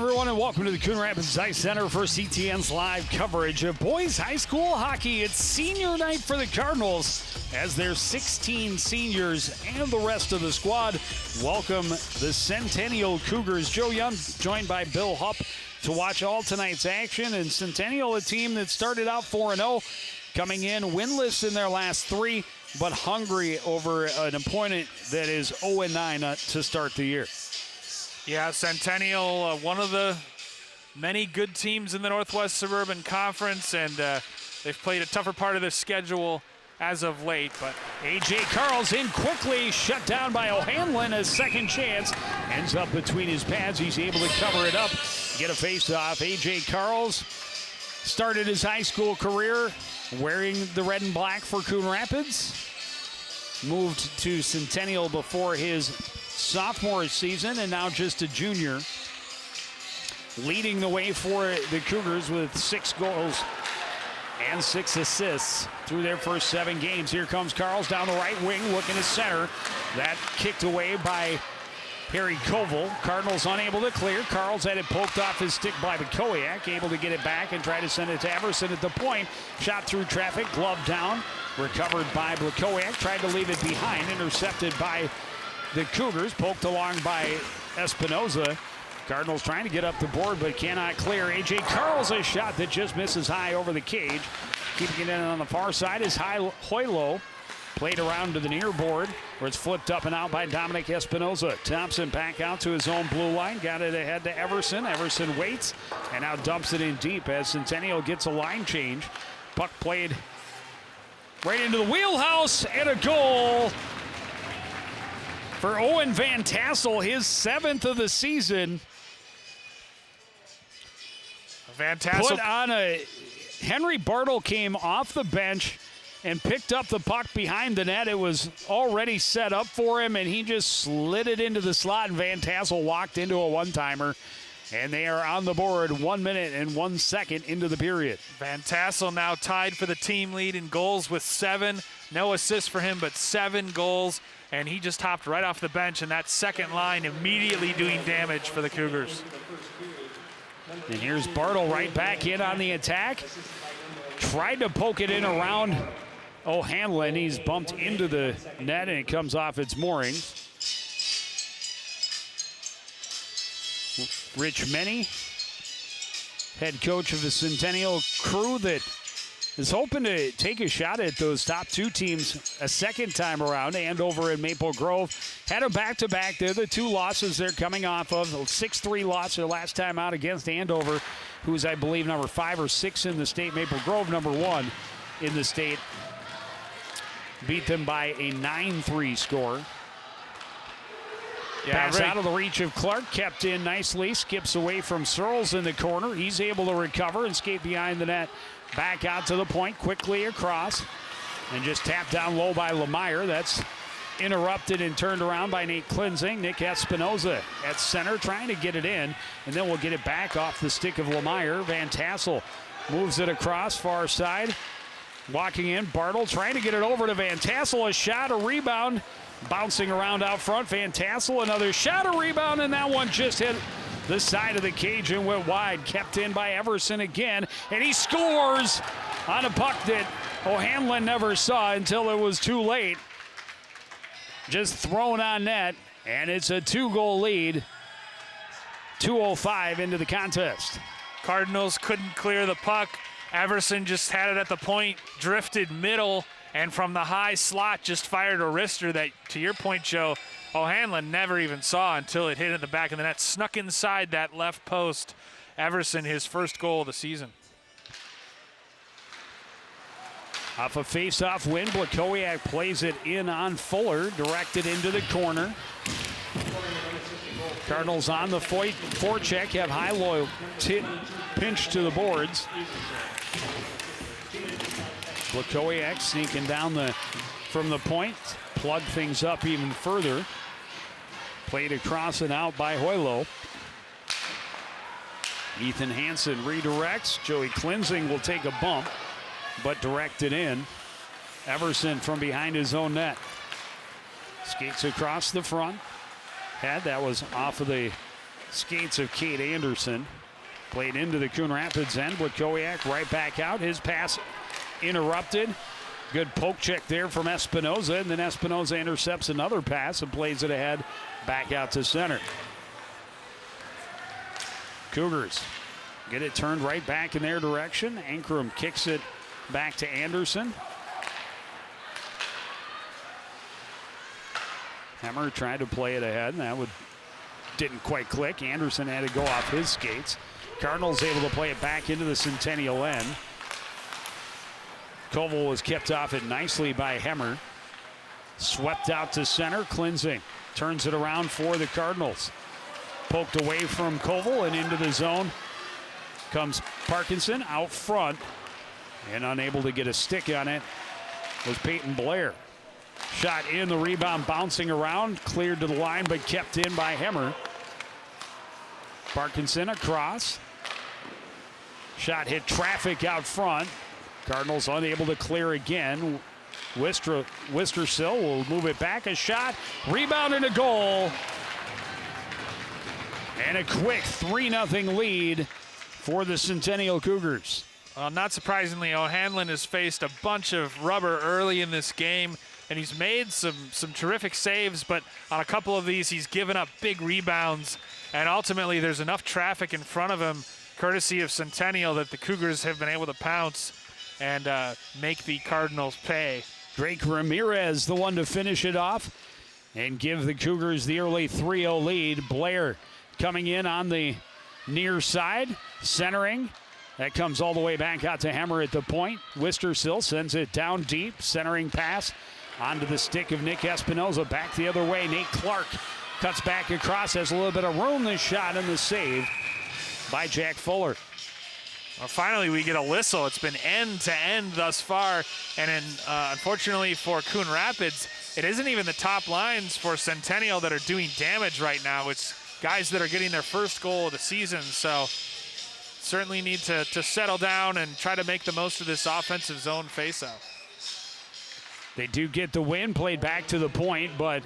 everyone, and welcome to the Coon Rapids Ice Center for CTN's live coverage of boys high school hockey. It's senior night for the Cardinals as their 16 seniors and the rest of the squad welcome the Centennial Cougars. Joe Young joined by Bill Hupp to watch all tonight's action. And Centennial, a team that started out 4-0, coming in winless in their last three, but hungry over an opponent that is 0-9 to start the year. Yeah, Centennial, one of the many good teams in the Northwest Suburban Conference, and they've played a tougher part of the schedule as of late. But A.J. Carl's in quickly, shut down by O'Hanlon. A second chance, ends up between his pads. He's able to cover it up, get a face-off. A.J. Carl's started his high school career wearing the red and black for Coon Rapids. Moved to Centennial before his sophomore season, and now just a junior, leading the way for the Cougars with 6 goals and 6 assists through their first 7 games. Here comes Carls down the right wing, looking to center. That kicked away by Harry Koval. Cardinals unable to clear. Carls had it poked off his stick by Bikowiak, able to get it back and try to send it to Everson at the point. Shot through traffic, glove down, recovered by Bikowiak, tried to leave it behind, intercepted by the Cougars, poked along by Espinoza. Cardinals trying to get up the board but cannot clear. A.J. Carl's a shot that just misses high over the cage. Keeping it in on the far side is Hoylo. Played around to the near board where it's flipped up and out by Dominic Espinoza. Thompson back out to his own blue line. Got it ahead to Everson. Everson waits and now dumps it in deep as Centennial gets a line change. Puck played right into the wheelhouse and a goal for Owen Van Tassel, his 7th of the season. Van Tassel Put on a Henry Bartle came off the bench and picked up the puck behind the net. It was already set up for him, and he just slid it into the slot, and Van Tassel walked into a one-timer. And they are on the board 1 minute and 1 second into the period. Van Tassel now tied for the team lead in goals with 7. No assists for him, but 7 goals. And he just hopped right off the bench, and that second line immediately doing damage for the Cougars. And here's Bartle right back in on the attack. Tried to poke it in around O'Hanlon. He's bumped into the net, and it comes off its moorings. Rich Meny, head coach of the Centennial crew that is hoping to take a shot at those top 2 teams a second time around. Andover and Maple Grove had a back-to-back. They're the 2 losses they're coming off of. A 6-3 loss their last time out against Andover, who's, I believe, number 5 or 6 in the state. Maple Grove, number 1 in the state. Beat them by a 9-3 score. Yeah, Pass out of the reach of Clark, kept in nicely, skips away from Searles in the corner. He's able to recover and skate behind the net. Back out to the point, quickly across, and just tapped down low by Lemire. That's interrupted and turned around by Nate Klinzing. Nick Espinoza at center trying to get it in, and then we'll get it back off the stick of Lemire. Van Tassel moves it across, far side. Walking in, Bartle trying to get it over to Van Tassel. A shot, a rebound. Bouncing around out front, Van Tassel, another shot, a rebound, and that one just hit the side of the cage and went wide. Kept in by Everson again, and he scores on a puck that O'Hanlon never saw until it was too late. Just thrown on net, and it's a 2-goal lead. 2:05 into the contest. Cardinals couldn't clear the puck. Everson just had it at the point, drifted middle, and from the high slot just fired a wrister that, to your point, Joe, O'Hanlon never even saw until it hit in the back of the net. Snuck inside that left post. Everson, his first goal of the season. Off a face-off win, Bikowiak plays it in on Fuller, directed into the corner. Cardinals on the forecheck, have Hoylo pinched to the boards. Bikowiak sneaking down from the point, plug things up even further. Played across and out by Hoylo. Ethan Hansen redirects. Joey Klinzing will take a bump, but directed in. Everson from behind his own net. Skates across the front. That was off of the Skates of Cade Anderson. Played into the Coon Rapids end. Blakowiak right back out. His pass interrupted. Good poke check there from Espinoza, and then Espinoza intercepts another pass and plays it ahead back out to center. Cougars get it turned right back in their direction. Ankrum kicks it back to Anderson. Hemmer tried to play it ahead, and that didn't quite click. Anderson had to go off his skates. Cardinals able to play it back into the Centennial end. Koval was kept off it nicely by Hemmer. Swept out to center. Klinzing turns it around for the Cardinals. Poked away from Koval and into the zone comes Parkinson out front, and unable to get a stick on it was Peyton Blair. Shot in, the rebound bouncing around, cleared to the line but kept in by Hemmer. Parkinson across. Shot hit traffic out front. Cardinals unable to clear again. Wistersill will move it back. A shot, rebound, and a goal. And a quick 3-0 lead for the Centennial Cougars. Well, not surprisingly, O'Hanlon has faced a bunch of rubber early in this game, and he's made some terrific saves, but on a couple of these, he's given up big rebounds, and ultimately there's enough traffic in front of him, courtesy of Centennial, that the Cougars have been able to pounce and make the Cardinals pay. Drake Ramirez, the one to finish it off and give the Cougars the early 3-0 lead. Blair coming in on the near side, centering. That comes all the way back out to Hemmer at the point. Wistersill sends it down deep, centering pass onto the stick of Nick Espinoza. Back the other way, Nate Clark cuts back across, has a little bit of room. The shot and the save by Jack Fuller. Well, finally, we get a whistle. It's been end to end thus far, and unfortunately for Coon Rapids, it isn't even the top lines for Centennial that are doing damage right now. It's guys that are getting their first goal of the season, so certainly need to settle down and try to make the most of this offensive zone faceoff. They do get the win, played back to the point, but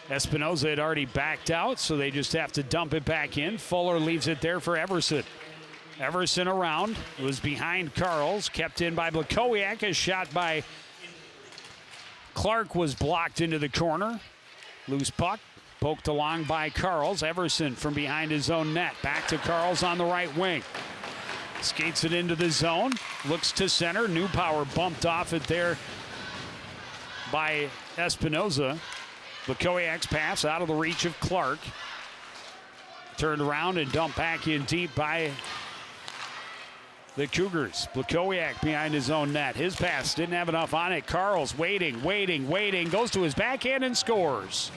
Espinoza had already backed out, so they just have to dump it back in. Fuller leaves it there for Everson. Everson around, was behind Carls, kept in by Blakowiak. A shot by Clark was blocked into the corner. Loose puck, poked along by Carls. Everson from behind his own net. Back to Carls on the right wing. Skates it into the zone, looks to center. New Power bumped off it there by Espinoza. Blakowiak's pass out of the reach of Clark. Turned around and dumped back in deep by the Cougars. Blakowiak behind his own net. His pass didn't have enough on it. Carls waiting. Goes to his backhand and scores.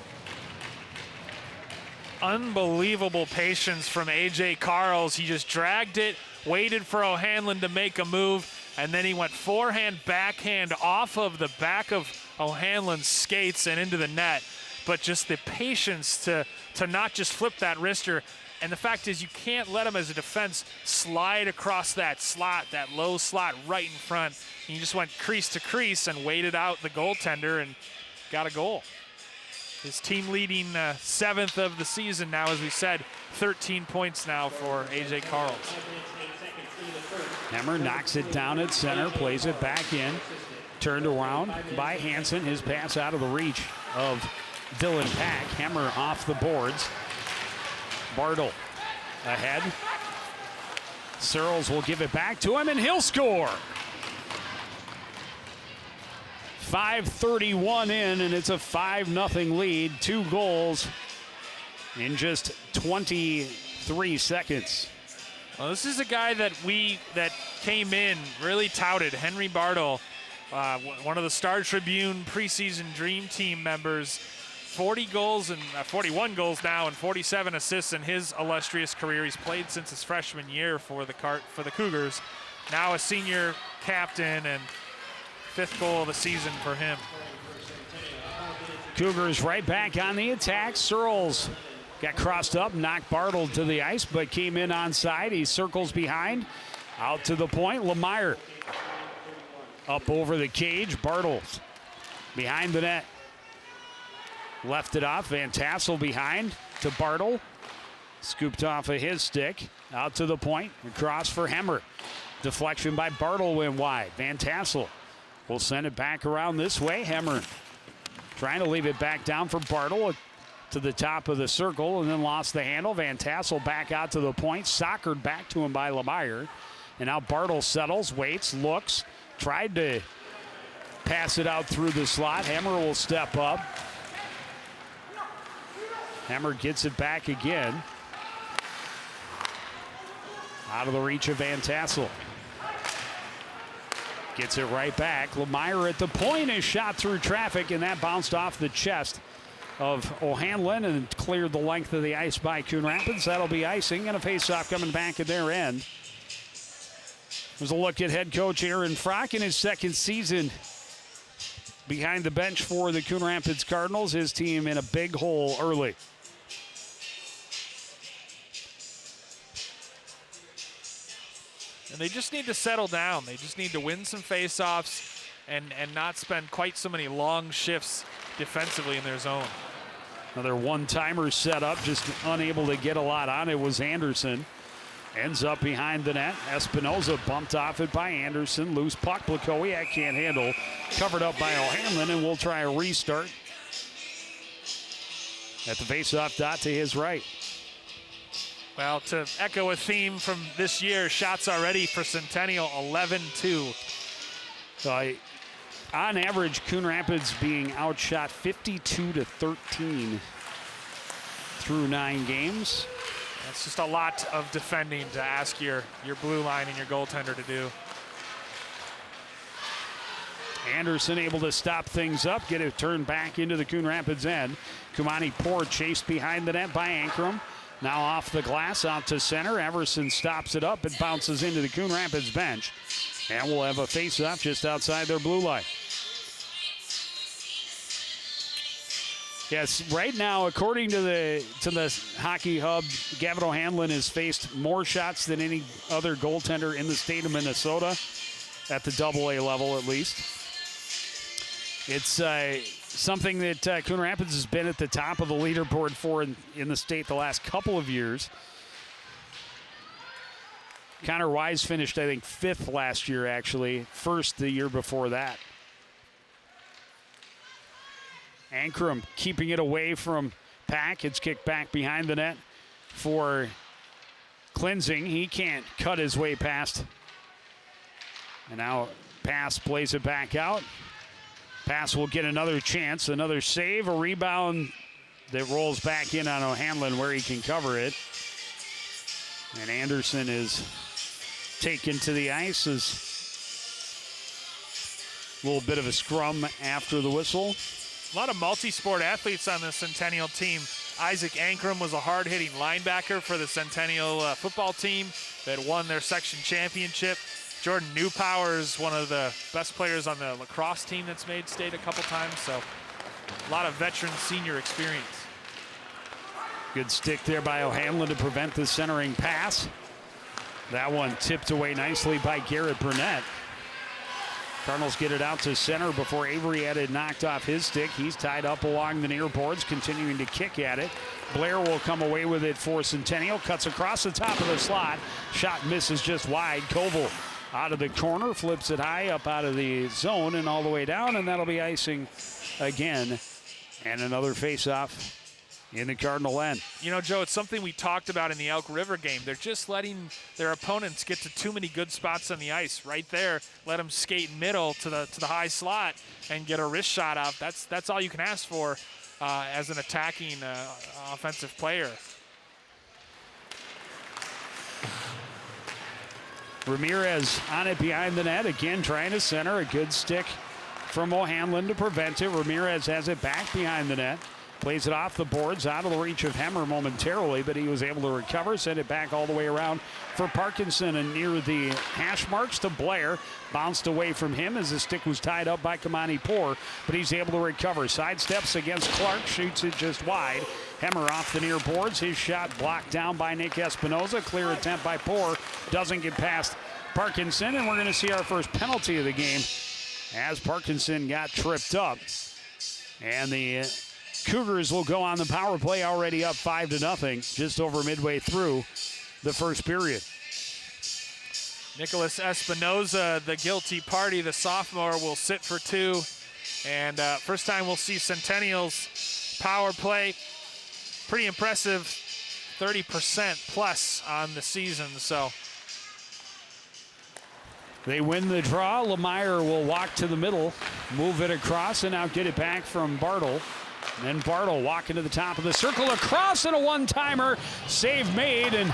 Unbelievable patience from A.J. Carls. He just dragged it, waited for O'Hanlon to make a move, and then he went forehand, backhand off of the back of O'Hanlon's skates and into the net. But just the patience to not just flip that wrister. And the fact is, you can't let him as a defense slide across that slot, that low slot right in front. He just went crease to crease and waited out the goaltender and got a goal. His team leading 7th of the season now, as we said, 13 points now for A.J. Carls. Hemmer knocks it down at center, plays it back in. Turned around by Hansen. His pass out of the reach of Dylan Pack. Hemmer off the boards. Bartle ahead. Searles will give it back to him, and he'll score. 5:31 in, and it's a 5-0 lead. 2 goals in just 23 seconds. Well, this is a guy that came in, really touted, Henry Bartle, one of the Star Tribune preseason Dream Team members. 40 goals and 41 goals now and 47 assists in his illustrious career. He's played since his freshman year for the Cougars. Now a senior captain, and 5th goal of the season for him. Cougars right back on the attack. Searles got crossed up, knocked Bartle to the ice, but came in onside. He circles behind, out to the point. Lemire up over the cage. Bartles behind the net. Left it off. Van Tassel behind to Bartle. Scooped off of his stick. Out to the point. Across for Hemmer. Deflection by Bartle went wide. Van Tassel will send it back around this way. Hemmer trying to leave it back down for Bartle to the top of the circle and then lost the handle. Van Tassel back out to the point. Soccered back to him by Lemire. And now Bartle settles, waits, looks. Tried to pass it out through the slot. Hemmer will step up. Hemmer gets it back again. Out of the reach of Van Tassel. Gets it right back. Lemire at the point is shot through traffic, and that bounced off the chest of O'Hanlon and cleared the length of the ice by Coon Rapids. That'll be icing and a faceoff coming back at their end. There's a look at head coach Aaron Frock in his second season behind the bench for the Coon Rapids Cardinals. His team in a big hole early. And they just need to settle down. They just need to win some faceoffs and not spend quite so many long shifts defensively in their zone. Another one-timer set up, just unable to get a lot on it was Anderson. Ends up behind the net. Espinoza bumped off it by Anderson. Loose puck. Blakowiak can't handle. Covered up by O'Hanlon, and we'll try a restart at the faceoff dot to his right. Well, to echo a theme from this year, shots already for Centennial, 11-2. On average, Coon Rapids being outshot 52-13 through 9 games. That's just a lot of defending to ask your blue line and your goaltender to do. Anderson able to stop things up, get it turned back into the Coon Rapids end. Kumani Poor chased behind the net by Ankrum. Now off the glass, out to center. Everson stops it up. It bounces into the Coon Rapids bench. And we'll have a face-off just outside their blue line. Yes, right now, according to the Hockey Hub, Gavin O'Hanlon has faced more shots than any other goaltender in the state of Minnesota, at the AA level at least. It's something that Coon Rapids has been at the top of the leaderboard for in the state the last couple of years. Connor Wise finished, I think, 5th last year, actually. 1st the year before that. Ankrum keeping it away from Pack. It's kicked back behind the net for Cleansing. He can't cut his way past. And now Pass plays it back out. Pass will get another chance, another save, a rebound that rolls back in on O'Hanlon where he can cover it. And Anderson is taken to the ice. As a little bit of a scrum after the whistle. A lot of multi-sport athletes on the Centennial team. Isaac Ankrum was a hard-hitting linebacker for the Centennial football team that won their section championship. Jordan Newpower is one of the best players on the lacrosse team that's made state a couple times. So a lot of veteran senior experience. Good stick there by O'Hanlon to prevent the centering pass. That one tipped away nicely by Garrett Burnett. Cardinals get it out to center before Avery had it knocked off his stick. He's tied up along the near boards, continuing to kick at it. Blair will come away with it for Centennial. Cuts across the top of the slot. Shot misses just wide. Koval out of the corner, flips it high up out of the zone and all the way down, and that'll be icing again. And another face-off in the Cardinal end. You know, Joe, it's something we talked about in the Elk River game. They're just letting their opponents get to too many good spots on the ice. Right there, let them skate middle to the high slot and get a wrist shot off. That's all you can ask for as an attacking offensive player. Ramirez on it behind the net, again trying to center. A good stick from O'Hanlon to prevent it. Ramirez has it back behind the net. Plays it off the boards, out of the reach of Hemmer momentarily, but he was able to recover, send it back all the way around for Parkinson and near the hash marks to Blair. Bounced away from him as the stick was tied up by Kamani Poor, but he's able to recover. Sidesteps against Clark, shoots it just wide. Hemmer off the near boards. His shot blocked down by Nick Espinoza. Clear attempt by Poor. Doesn't get past Parkinson, and we're going to see our first penalty of the game as Parkinson got tripped up. And the Cougars will go on the power play, already up 5-0, just over midway through the first period. Nicholas Espinoza, the guilty party, the sophomore, will sit for 2. And first time we'll see Centennial's power play. Pretty impressive, 30% plus on the season. So they win the draw. Lemire will walk to the middle, move it across, and now get it back from Bartle. And then Bartle walking to the top of the circle, across, and a one-timer. Save made, and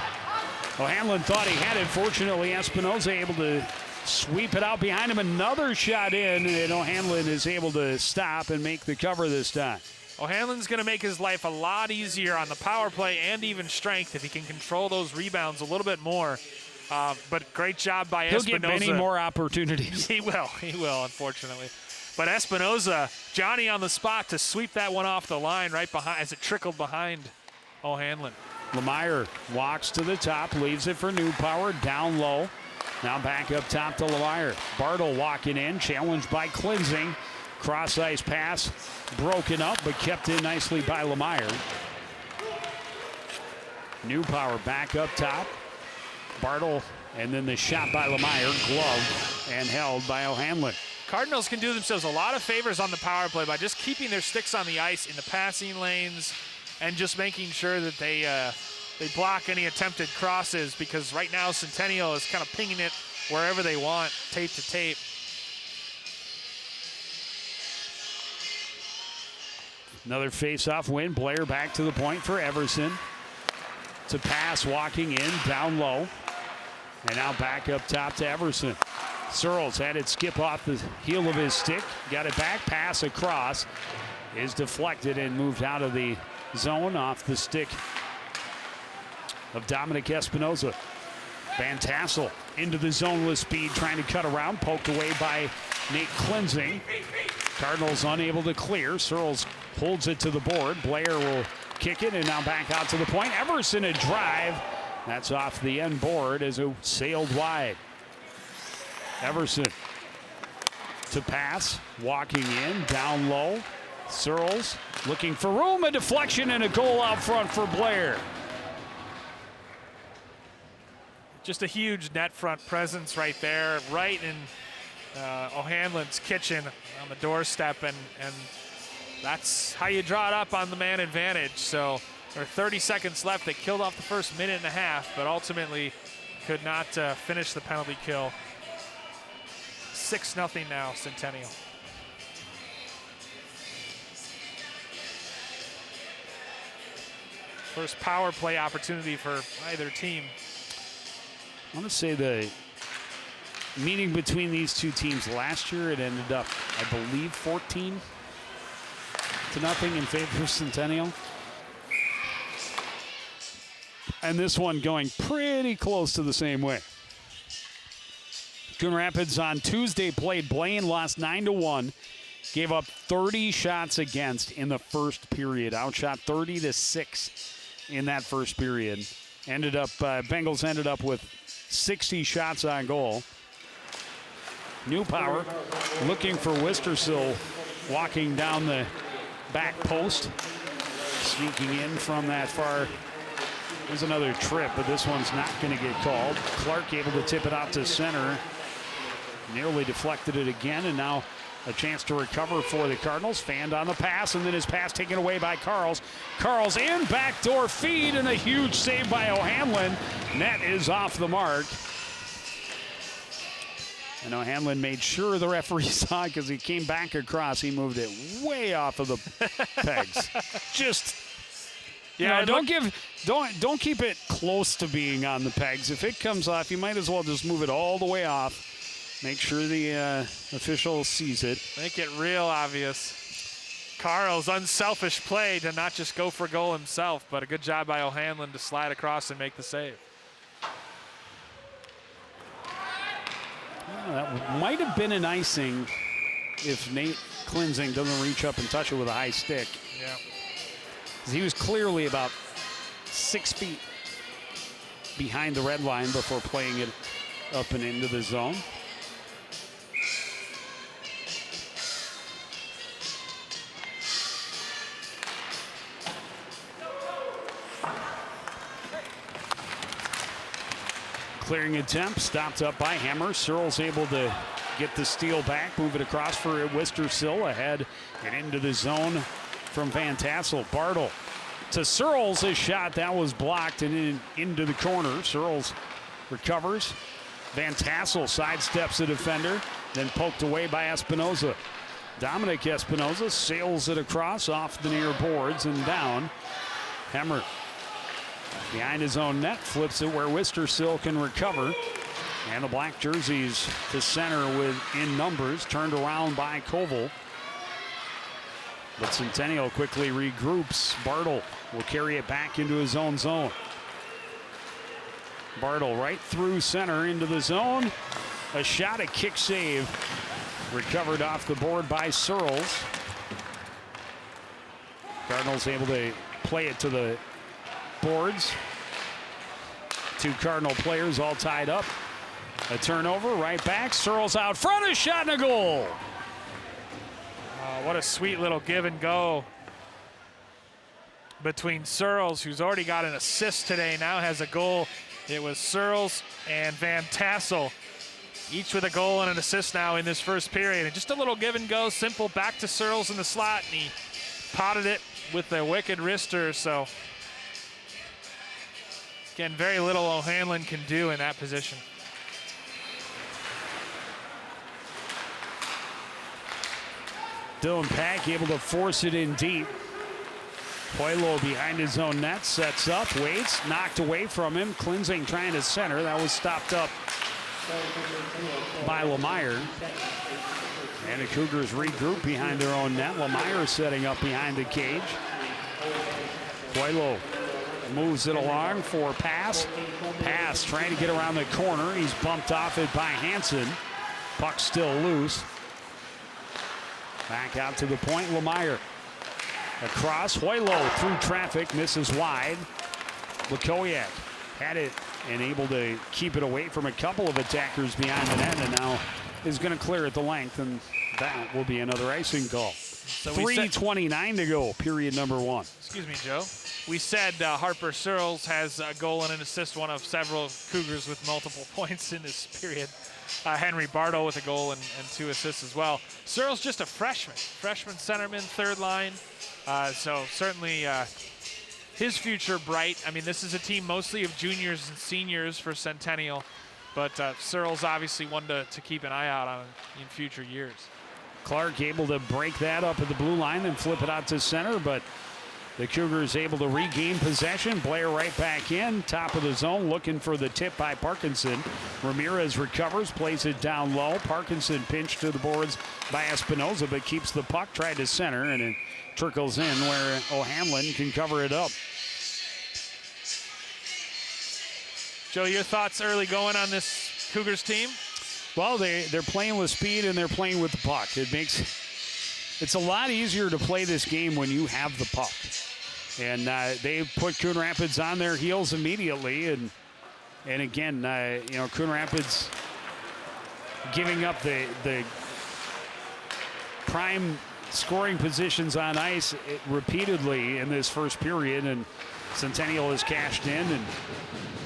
O'Hanlon thought he had it. Fortunately, Espinoza able to sweep it out behind him. Another shot in, and O'Hanlon is able to stop and make the cover this time. O'Hanlon's going to make his life a lot easier on the power play and even strength if he can control those rebounds a little bit more. But great job by Espinoza. He'll get many more opportunities. He will, unfortunately. But Espinoza, Johnny on the spot to sweep that one off the line right behind as it trickled behind O'Hanlon. Lemire walks to the top, leaves it for New Power, down low. Now back up top to Lemire. Bartle walking in, challenged by Cleansing. Cross-ice pass, broken up, but kept in nicely by Lemire. New Power back up top. Bartle, and then the shot by Lemire, gloved and held by O'Hanlon. Cardinals can do themselves a lot of favors on the power play by just keeping their sticks on the ice in the passing lanes and just making sure that they block any attempted crosses, because right now Centennial is kind of pinging it wherever they want, tape to tape. Another face-off win. Blair back to the point for Everson. To pass, walking in, down low. And now back up top to Everson. Searles had it skip off the heel of his stick. Got it back, pass across. Is deflected and moved out of the zone off the stick of Dominic Espinoza. Van Tassel into the zone with speed, trying to cut around, poked away by Nate Cleansing. Cardinals unable to clear. Searles holds it to the board. Blair will kick it, and now back out to the point. Everson a drive. That's off the end board as it sailed wide. Everson to pass, walking in, down low. Searles looking for room, a deflection, and a goal out front for Blair. Just a huge net front presence right there, right in O'Hanlon's kitchen on the doorstep, and that's how you draw it up on the man advantage. So there are 30 seconds left. They killed off the first minute and a half, but ultimately could not finish the penalty kill. 6-0 now, Centennial. First power play opportunity for either team. I want to say the meeting between these two teams last year, it ended up, I believe, 14-0 in favor of Centennial. And this one going pretty close to the same way. Coon Rapids on Tuesday played Blaine, lost 9-1. Gave up 30 shots against in the first period. Outshot 30-6 in that first period. Bengals ended up with 60 shots on goal. New Power looking for Wistersill, walking down the back post. Sneaking in from that far. There's another trip, but this one's not going to get called. Clark able to tip it out to center. Nearly deflected it again, and now a chance to recover for the Cardinals. Fanned on the pass, and then his pass taken away by Carls. Carls in, backdoor feed, and a huge save by O'Hanlon. Net is off the mark. And O'Hanlon made sure the referee saw it because he came back across. He moved it way off of the pegs. Just, yeah, don't keep it close to being on the pegs. If it comes off, you might as well just move it all the way off. Make sure the official sees it. Make it real obvious. Carl's unselfish play to not just go for goal himself, but a good job by O'Hanlon to slide across and make the save. Well, that might have been an icing if Nate Cleansing doesn't reach up and touch it with a high stick. Yeah. He was clearly about 6 feet behind the red line before playing it up and into the zone. Clearing attempt, stopped up by Hammer. Searles able to get the steal back, move it across for Wistersill, ahead and into the zone from Van Tassel. Bartle to Searles, a shot that was blocked and into the corner. Searles recovers. Van Tassel sidesteps the defender, then poked away by Espinoza. Dominic Espinoza sails it across off the near boards and down. Hammer behind his own net, flips it where Wistersill can recover. And the black jerseys to center in numbers, turned around by Koval. But Centennial quickly regroups. Bartle will carry it back into his own zone. Bartle right through center into the zone. A shot, a kick save. Recovered off the board by Searles. Cardinals able to play it to the boards. Two Cardinal players all tied up. A turnover, right back. Searles out front, a shot and a goal. What a sweet little give and go between Searles, who's already got an assist today, now has a goal. It was Searles and Van Tassel, each with a goal and an assist now in this first period. And just a little give and go, simple, back to Searles in the slot, and he potted it with the wicked wrister. So, again, very little O'Hanlon can do in that position. Dylan Pack able to force it in deep. Hoylo behind his own net, sets up, waits, knocked away from him. Klinzing trying to center. That was stopped up by Lemire. And the Cougars regroup behind their own net. Lemire setting up behind the cage. Hoylo moves it along for pass. Pass trying to get around the corner. He's bumped off it by Hansen. Puck still loose. Back out to the point, Lemire. Across, Hoylo through traffic, misses wide. Lakoyak had it and able to keep it away from a couple of attackers behind the net, and now is going to clear at the length, and that will be another icing call. So 3:29 to go, period number one. Excuse me, Joe. We said Harper Searles has a goal and an assist, one of several Cougars with multiple points in this period. Henry Bartle with a goal and 2 assists as well. Searles just a freshman centerman, third line. So certainly his future bright. I mean, this is a team mostly of juniors and seniors for Centennial, but Searles obviously one to keep an eye out on in future years. Clark able to break that up at the blue line and flip it out to center, but the Cougars able to regain possession. Blair right back in, top of the zone, looking for the tip by Parkinson. Ramirez recovers, plays it down low. Parkinson pinched to the boards by Espinoza, but keeps the puck, tried to center, and it trickles in where O'Hanlon can cover it up. Joe, your thoughts early going on this Cougars team? Well, they're playing with speed and they're playing with the puck. It's a lot easier to play this game when you have the puck. And they put Coon Rapids on their heels immediately. And again, Coon Rapids giving up the prime scoring positions on ice repeatedly in this first period. And Centennial has cashed in and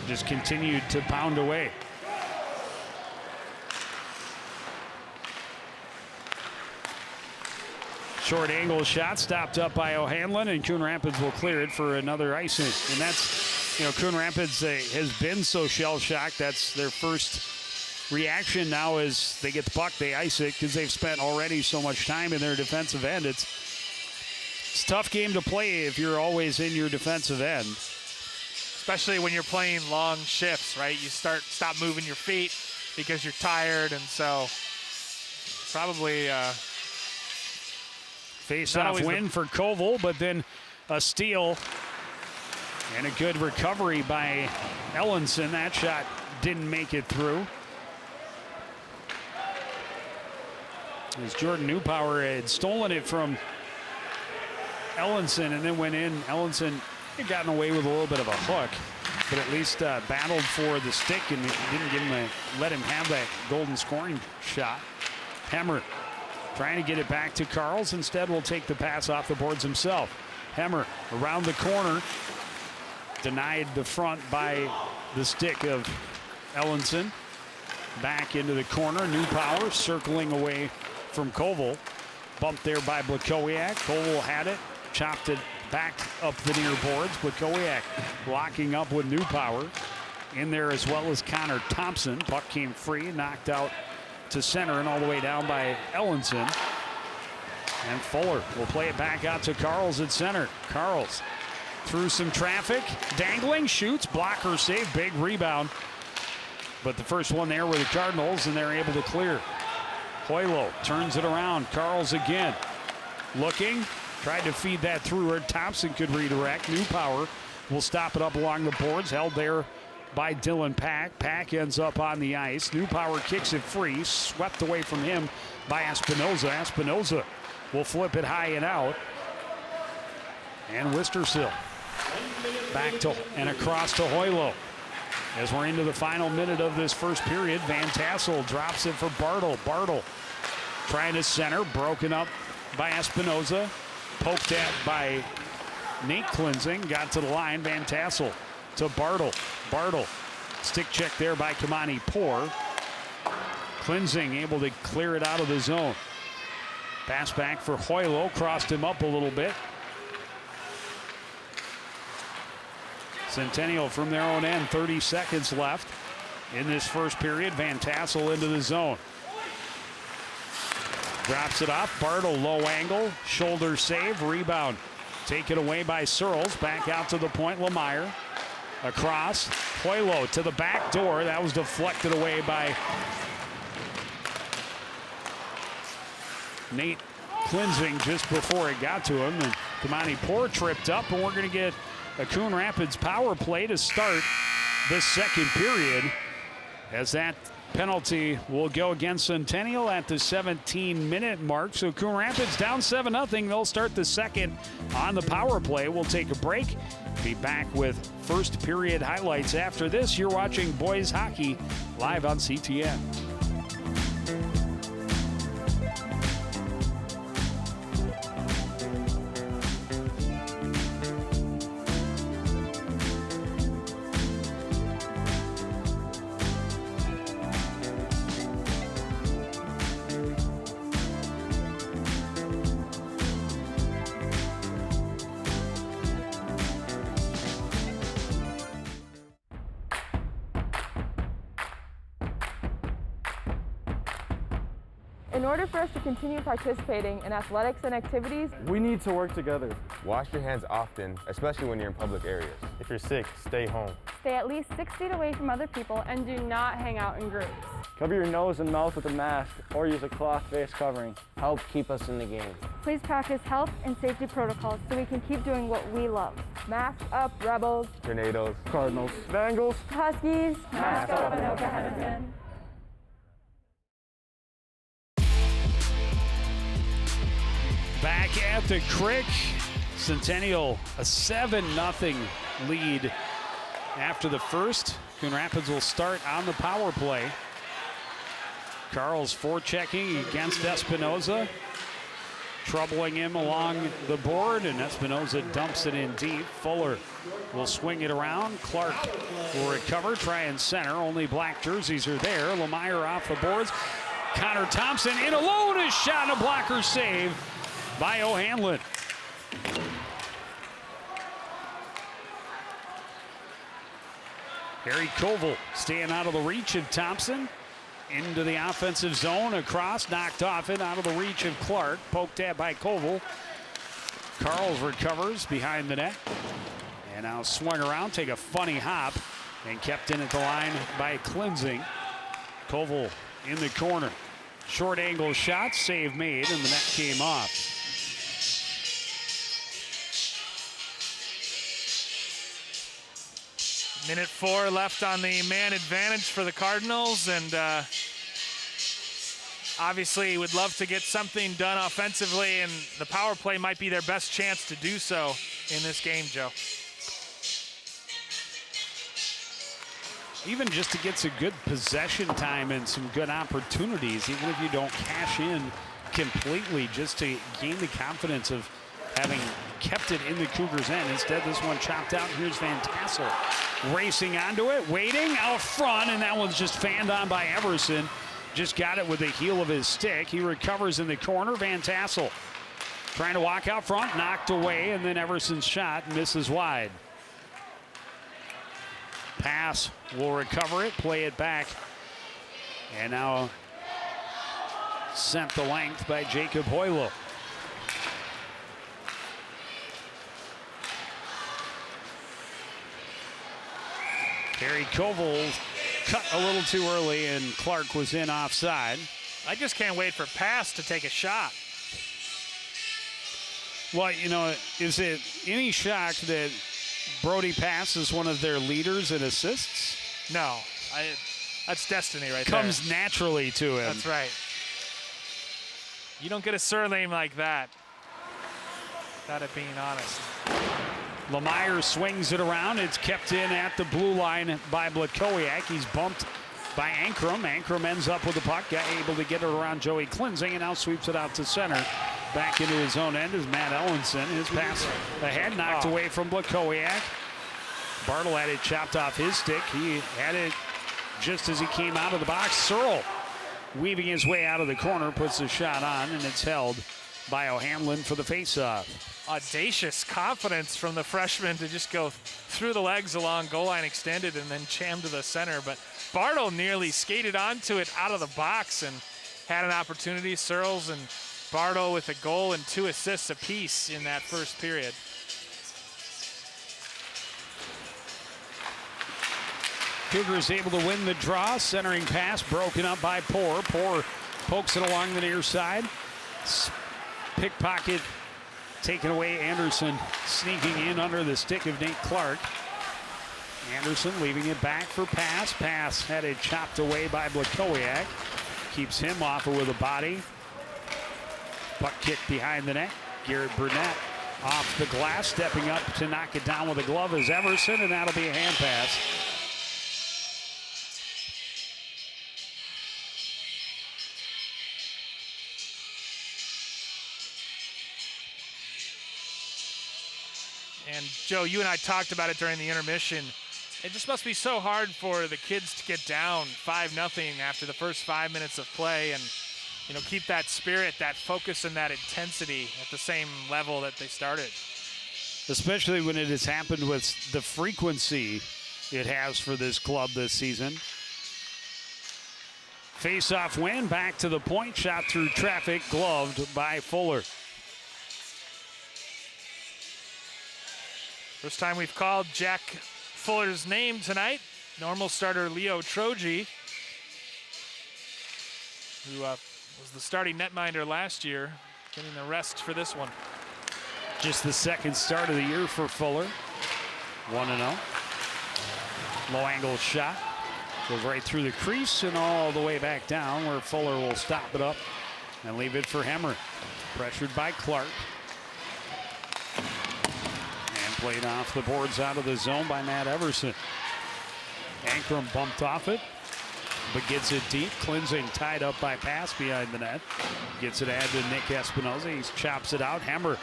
just continued to pound away. Short angle shot stopped up by O'Hanlon, and Coon Rapids will clear it for another icing. And that's, Coon Rapids has been so shell-shocked. That's their first reaction now as they get the puck, they ice it because they've spent already so much time in their defensive end. It's a tough game to play if you're always in your defensive end. Especially when you're playing long shifts, right? You stop moving your feet because you're tired, and so probably face-off win for Koval, but then a steal and a good recovery by Ellenson. That shot didn't make it through. As Jordan Newpower had stolen it from Ellenson and then went in. Ellenson had gotten away with a little bit of a hook, but at least battled for the stick and didn't let him have that golden scoring shot. Hemmer trying to get it back to Carls. Instead, will take the pass off the boards himself. Hemmer around the corner. Denied the front by the stick of Ellenson back into the corner. New Power circling away from Koval. Bumped there by Blakowiak. Koval had it, chopped it back up the near boards. Blakowiak locking up with New Power. In there as well as Connor Thompson. Puck came free, knocked out to center and all the way down by Ellenson. And Fuller will play it back out to Carls at center. Carls through some traffic, dangling, shoots, blocker save, big rebound. But the first one there were the Cardinals, and they're able to clear. Hoylo turns it around. Carls again. Looking, tried to feed that through where Thompson could redirect. New Power will stop it up along the boards, held there by Dylan Pack. Pack ends up on the ice. New Power kicks it free, swept away from him by Espinoza. Espinoza will flip it high and out. And Wistersill back to and across to Hoylo. As we're into the final minute of this first period, Van Tassel drops it for Bartle. Bartle trying to center, broken up by Espinoza. Poked at by Nate Klinzing, got to the line. Van Tassel to Bartle. Bartle, stick check there by Kamani Poor. Klinzing able to clear it out of the zone. Pass back for Hoylo, crossed him up a little bit. Centennial from their own end, 30 seconds left in this first period. Van Tassel into the zone. Drops it off, Bartle low angle, shoulder save, rebound. Taken away by Searles, back out to the point, Lemire. Across, Hoylo to the back door. That was deflected away by Nate Klinzing just before it got to him. And Kamani Poor tripped up, and we're going to get a Coon Rapids power play to start this second period, as that penalty will go against Centennial at the 17-minute mark. So Coon Rapids down 7-0. They'll start the second on the power play. We'll take a break. Be back with first period highlights after this. You're watching boys hockey live on CTN. In order for us to continue participating in athletics and activities, we need to work together. Wash your hands often, especially when you're in public areas. If you're sick, stay home. stay at least 6 feet away from other people, and do not hang out in groups. Cover your nose and mouth with a mask or use a cloth face covering. Help keep us in the game. Please practice health and safety protocols so we can keep doing what we love. Mask up, Rebels. Tornadoes. Cardinals. Bengals. Huskies. Mask up, Anoka Henderson. Back at the Crick, Centennial a 7-0 lead after the first. Coon Rapids will start on the power play. Carl's forechecking against Espinoza, troubling him along the board, and Espinoza dumps it in deep. Fuller will swing it around. Clark will recover, try and center. Only black jerseys are there. Lemire off the boards. Connor Thompson in alone, a shot and a blocker save by O'Hanlon. Harry Koval staying out of the reach of Thompson. Into the offensive zone, across, knocked off it, out of the reach of Clark. Poked at by Koval. Carls recovers behind the net. And now swung around, take a funny hop, and kept in at the line by Klinzing. Koval in the corner. Short angle shot, save made, and the net came off. Minute 4 left on the man advantage for the Cardinals, and obviously would love to get something done offensively, and the power play might be their best chance to do so in this game, Joe. Even just to get some good possession time and some good opportunities, even if you don't cash in completely, just to gain the confidence of having kept it in the Cougars' end. Instead, this one chopped out. Here's Van Tassel racing onto it, waiting out front, and that one's just fanned on by Everson. Just got it with the heel of his stick. He recovers in the corner. Van Tassel trying to walk out front, knocked away, and then Everson's shot misses wide. Pass will recover it, play it back, and now sent the length by Jacob Hoylo. Harry Koval cut a little too early, and Clark was in offside. I just can't wait for Pass to take a shot. Well, you know, is it any shock that Brody Pass is one of their leaders in assists? No, that's destiny right Comes there. naturally to him. That's right. You don't get a surname like that, without it being honest. Lemire swings it around. It's kept in at the blue line by Blakowiak. He's bumped by Ankrum. Ankrum ends up with the puck, able to get it around Joey Klinzing, and now sweeps it out to center. Back into his own end is Matt Ellenson. His pass ahead, knocked away from Blakowiak. Bartle had it chopped off his stick. He had it just as he came out of the box. Searle weaving his way out of the corner, puts the shot on, and it's held by O'Hanlon for the faceoff. Audacious confidence from the freshman to just go through the legs along goal line extended and then jam to the center. But Bartle nearly skated onto it out of the box and had an opportunity. Searles and Bartle with a goal and 2 assists apiece in that first period. Cougars able to win the draw. Centering pass broken up by Poor. Poor pokes it along the near side. Pickpocket taken away. Anderson sneaking in under the stick of Nate Clark. Anderson leaving it back for Pass. Pass had it chopped away by Blakowiak. Keeps him off it with a body. Puck kick behind the net. Garrett Burnett off the glass, stepping up to knock it down with a glove is Everson, and that'll be a hand pass. And Joe, you and I talked about it during the intermission. It just must be so hard for the kids to get down 5-0 after the first 5 minutes of play and, you know, keep that spirit, that focus, and that intensity at the same level that they started. Especially when it has happened with the frequency it has for this club this season. Face-off win, back to the point, shot through traffic, gloved by Fuller. First time we've called Jack Fuller's name tonight. Normal starter Leo Troji, who was the starting netminder last year, getting the rest for this one. Just the second start of the year for Fuller. 1-0. Low angle shot. Goes right through the crease and all the way back down, where Fuller will stop it up and leave it for Hemmer. Pressured by Clark. And played off the boards out of the zone by Matt Everson. Ankrum bumped off it, but gets it deep. Klinzing tied up by Pass behind the net. Gets it added to Nick Espinoza. He chops it out. Hemmer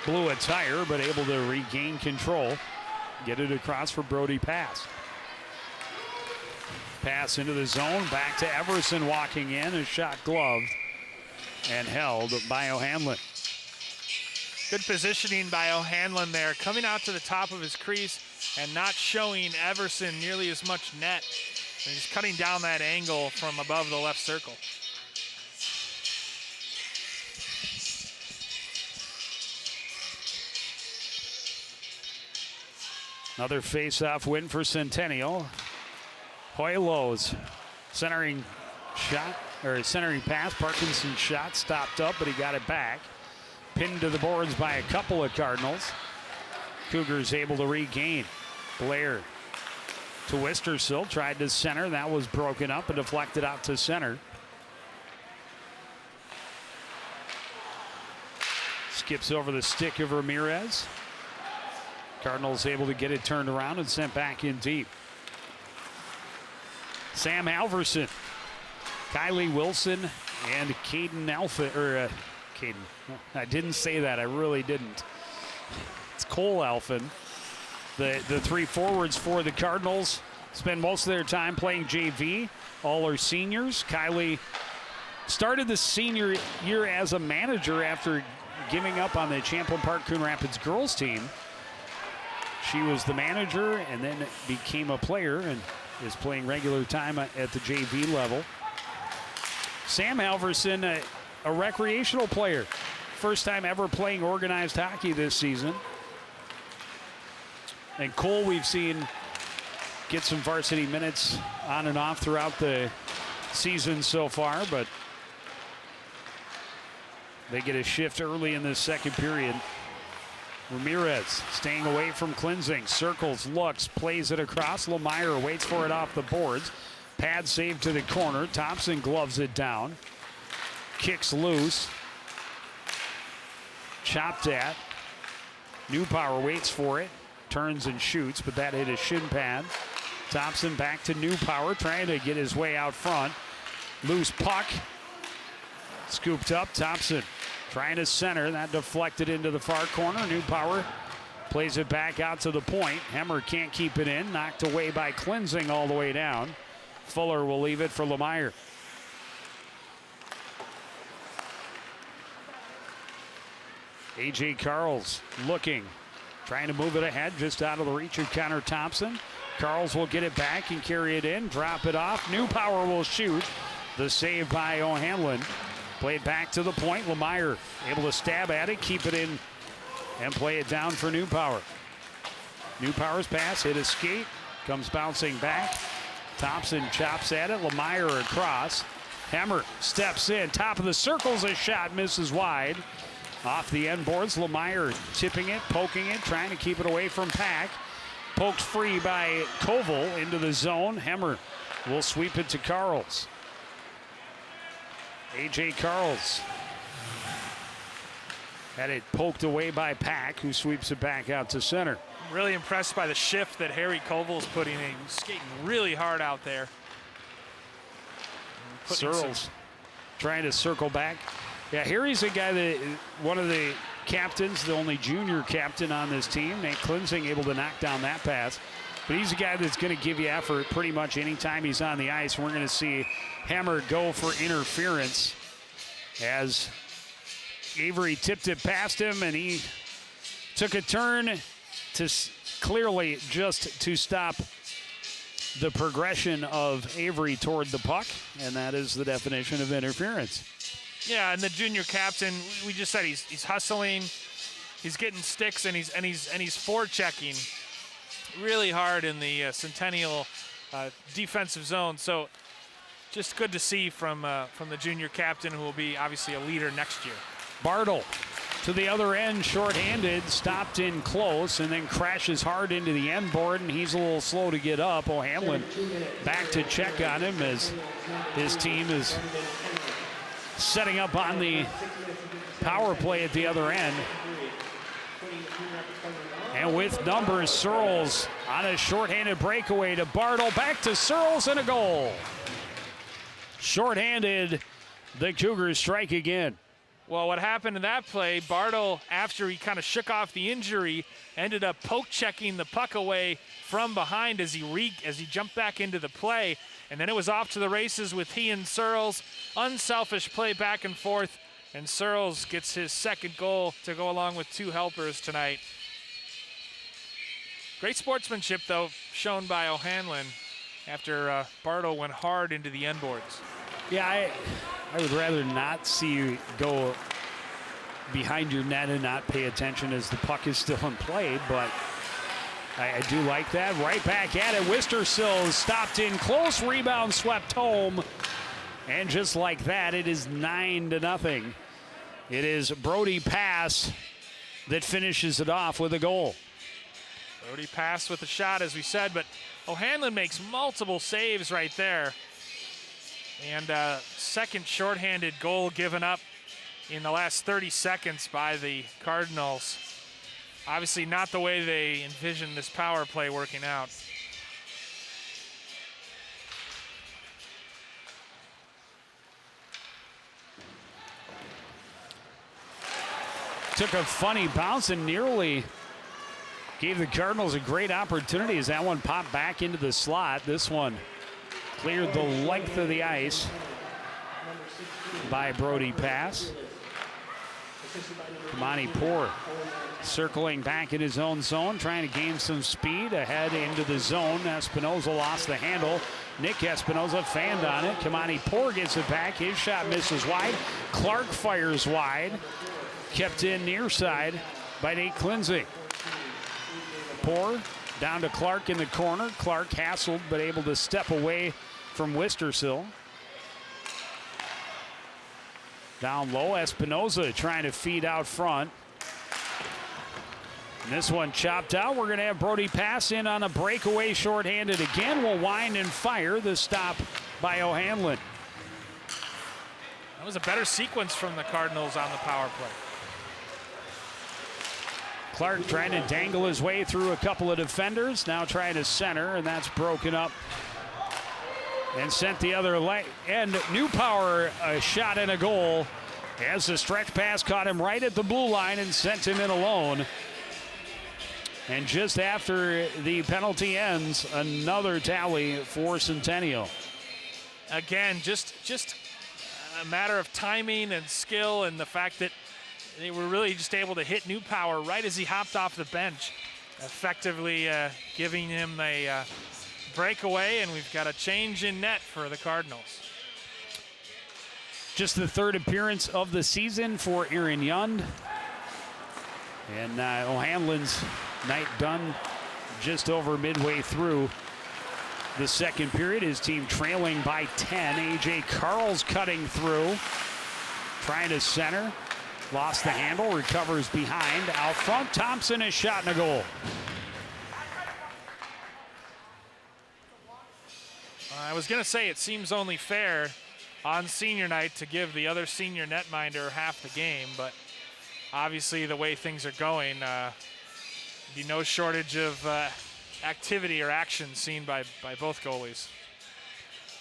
blew a tire, but able to regain control. Get it across for Brody Pass. Pass into the zone, back to Everson walking in, a shot gloved and held by O'Hanlon. Good positioning by O'Hanlon there, coming out to the top of his crease and not showing Everson nearly as much net, and just cutting down that angle from above the left circle. Another face-off win for Centennial. Hoylo's centering shot, or centering pass. Parkinson's shot stopped up, but he got it back. Pinned to the boards by a couple of Cardinals. Cougars able to regain. Blair to Wistersill, tried to center. That was broken up and deflected out to center. Skips over the stick of Ramirez. Cardinals able to get it turned around and sent back in deep. Sam Halverson, Kylie Wilson, and Caden I didn't say that, I really didn't. It's Cole Alphin. The three forwards for the Cardinals spend most of their time playing JV. All are seniors. Kylie started the senior year as a manager after giving up on the Champlain Park Coon Rapids girls team. She was the manager and then became a player and is playing regular time at the JV level. Sam Halverson, a recreational player. First time ever playing organized hockey this season. And Cole, we've seen get some varsity minutes on and off throughout the season so far, but they get a shift early in the second period. Ramirez staying away from Klinzing, circles, looks, plays it across. Lemire waits for it off the boards. Pad save to the corner. Thompson gloves it down. Kicks loose. Chopped at. Newpower waits for it. Turns and shoots, but that hit a shin pad. Thompson back to Newpower, trying to get his way out front. Loose puck. Scooped up. Thompson trying to center. That deflected into the far corner. Newpower plays it back out to the point. Hemmer can't keep it in. Knocked away by Klinzing all the way down. Fuller will leave it for Lemire. A.J. Carls looking. Trying to move it ahead, just out of the reach of Connor Thompson. Carls will get it back and carry it in, drop it off. Newpower will shoot. The save by O'Hanlon. Played back to the point. Lemire able to stab at it, keep it in, and play it down for Newpower. Newpower's pass hit a skate, comes bouncing back. Thompson chops at it. Lemire across. Hemmer steps in, top of the circles, a shot misses wide. Off the end boards, Lemire tipping it, poking it, trying to keep it away from Pack. Poked free by Koval into the zone. Hemmer will sweep it to Carls. A.J. Carls had it poked away by Pack, who sweeps it back out to center. Really impressed by the shift that Harry Koval's putting in. He's skating really hard out there. Searles trying to circle back. Yeah, Harry's a guy that one of the captains, the only junior captain on this team. Nate Klinzing able to knock down that pass. But he's a guy that's going to give you effort pretty much anytime he's on the ice. We're going to see Hemmer go for interference as Avery tipped it past him, and he took a turn to clearly just to stop the progression of Avery toward the puck, and that is the definition of interference. Yeah, and the junior captain, we just said he's hustling, he's getting sticks, and he's forechecking really hard in the Centennial defensive zone. So just good to see from the junior captain, who will be obviously a leader next year. Bartle to the other end, shorthanded, stopped in close, and then crashes hard into the end board, and he's a little slow to get up. O'Hanlon back to check on him as his team is setting up on the power play at the other end. And with numbers, Searles on a shorthanded breakaway to Bartle, back to Searles, and a goal. Shorthanded, the Cougars strike again. Well, what happened in that play, Bartle, after he kind of shook off the injury, ended up poke checking the puck away from behind as he jumped back into the play. And then it was off to the races with he and Searles. Unselfish play back and forth. And Searles gets his second goal to go along with two helpers tonight. Great sportsmanship, though, shown by O'Hanlon after Bartle went hard into the end boards. Yeah, I would rather not see you go behind your net and not pay attention as the puck is still in play, but I do like that. Right back at it. Wistersill is stopped in close. Rebound swept home. And just like that, it is 9-0. It is Brody Pass that finishes it off with a goal. Brody Pass with a shot, as we said, but O'Hanlon makes multiple saves right there. And second shorthanded goal given up in the last 30 seconds by the Cardinals. Obviously not the way they envisioned this power play working out. Took a funny bounce and nearly Gave the Cardinals a great opportunity as that one popped back into the slot. This one cleared the length of the ice by Brody Pass. Kamani Poor circling back in his own zone, trying to gain some speed ahead into the zone. Espinoza lost the handle. Nick Espinoza fanned on it. Kamani Poor gets it back. His shot misses wide. Clark fires wide. Kept in near side by Nate Klinzing. Poor down to Clark in the corner. Clark hassled but able to step away from Wistersill. Down low, Espinoza trying to feed out front. And this one chopped out. We're going to have Brody Pass in on a breakaway shorthanded again. Will wind and fire. The stop by O'Hanlon. That was a better sequence from the Cardinals on the power play. Clark trying to dangle his way through a couple of defenders. Now trying to center, and that's broken up and sent the other end. New Power, a shot and a goal as the stretch pass caught him right at the blue line and sent him in alone. And just after the penalty ends, another tally for Centennial. Again, just a matter of timing and skill, and the fact that they were really just able to hit New Power right as he hopped off the bench, effectively giving him a breakaway, and we've got a change in net for the Cardinals. Just the third appearance of the season for Aaron Yund. And O'Hanlon's night done just over midway through the second period. His team trailing by 10. A.J. Carl's cutting through, trying to center. Lost the handle, recovers behind. Out front, Thompson is shot and a goal. I was going to say it seems only fair on senior night to give the other senior netminder half the game, but obviously the way things are going, be no shortage of activity or action seen by both goalies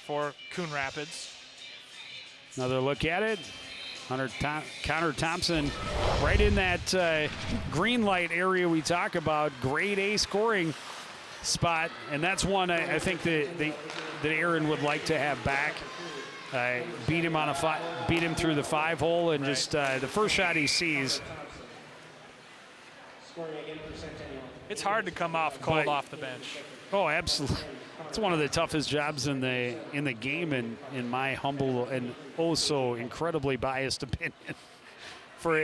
for Coon Rapids. Another look at it. Connor Thompson right in that green light area we talk about. Grade A scoring spot, and that's one I think that Aaron would like to have back. Beat him through the 5-hole, and just the first shot he sees. It's hard to come off cold off the bench. Oh, absolutely. It's one of the toughest jobs in the game, in my humble and oh so incredibly biased opinion. For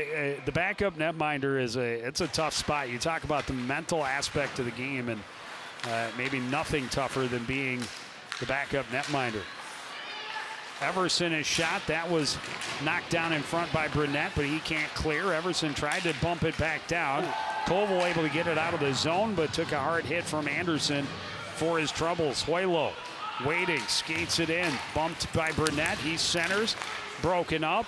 the backup netminder it's a tough spot. You talk about the mental aspect of the game, and maybe nothing tougher than being the backup netminder. Everson is shot. That was knocked down in front by Brunette, but he can't clear. Everson tried to bump it back down. Koval able to get it out of the zone, but took a hard hit from Anderson for his troubles. Hoylo waiting, skates it in, bumped by Brunette. He centers, broken up.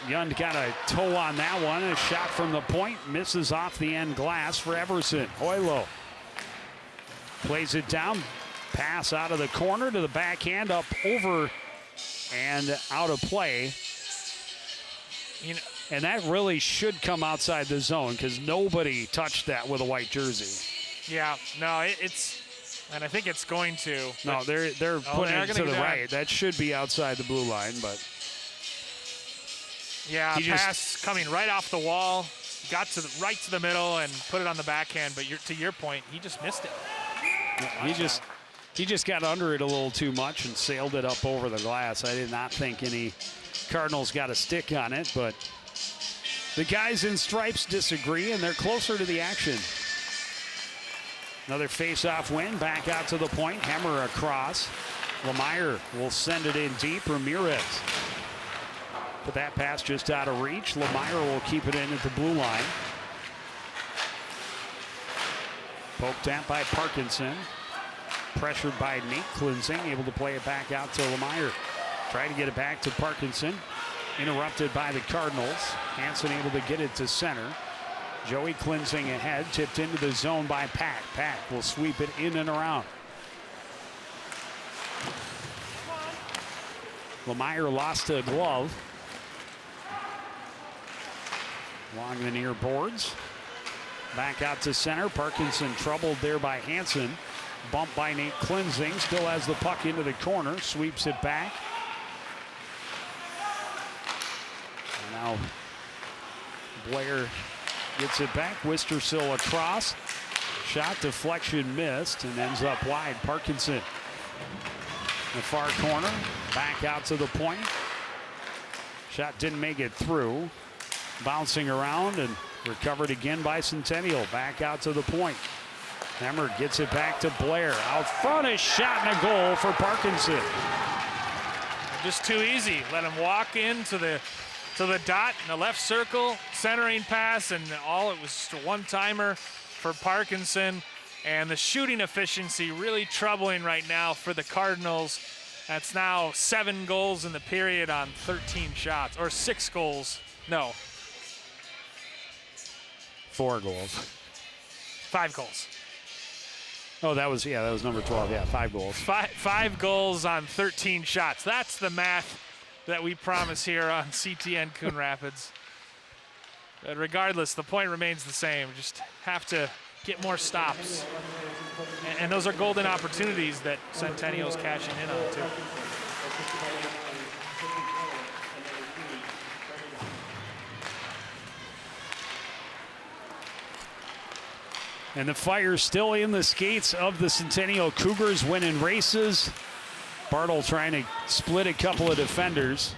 Yund got a toe on that one. A shot from the point, misses off the end glass for Everson. Hoylo plays it down. Pass out of the corner to the backhand, up over and out of play. And that really should come outside the zone because nobody touched that with a white jersey. Yeah, no, and I think it's going to. No, they're putting it to the right. That should be outside the blue line, but. Yeah, pass coming right off the wall, got right to the middle and put it on the backhand. But to your point, he just missed it. He just got under it a little too much and sailed it up over the glass. I did not think any Cardinals got a stick on it, but the guys in stripes disagree, and they're closer to the action. Another face-off win, back out to the point, hammer across. Lemire will send it in deep. Ramirez. But that pass just out of reach. Lemire will keep it in at the blue line. Poked at by Parkinson. Pressured by Nate Klinzing, able to play it back out to Lemire. Try to get it back to Parkinson. Interrupted by the Cardinals. Hansen able to get it to center. Joey Klinzing ahead, tipped into the zone by Pack. Pack will sweep it in and around. Lemire lost a glove. Along the near boards. Back out to center. Parkinson troubled there by Hansen. Bumped by Nate Klinzing. Still has the puck into the corner. Sweeps it back. And now Blair gets it back. Wistersill across. Shot deflection missed and ends up wide. Parkinson in the far corner. Back out to the point. Shot didn't make it through. Bouncing around and recovered again by Centennial. Back out to the point. Hemmer gets it back to Blair. Out front, a shot and a goal for Parkinson. Just too easy. Let him walk into the dot in the left circle, centering pass, and all it was just a one-timer for Parkinson. And the shooting efficiency really troubling right now for the Cardinals. That's now 7 goals in the period on 13 shots, or 6 goals. No. 4 goals. 5 goals. Oh, that was number 12. Yeah, 5 goals. Five goals on 13 shots. That's the math that we promise here on CTN Coon Rapids. But regardless, the point remains the same. Just have to get more stops. And those are golden opportunities that Centennial's cashing in on, too. And the fire's still in the skates of the Centennial Cougars, winning races. Bartle trying to split a couple of defenders.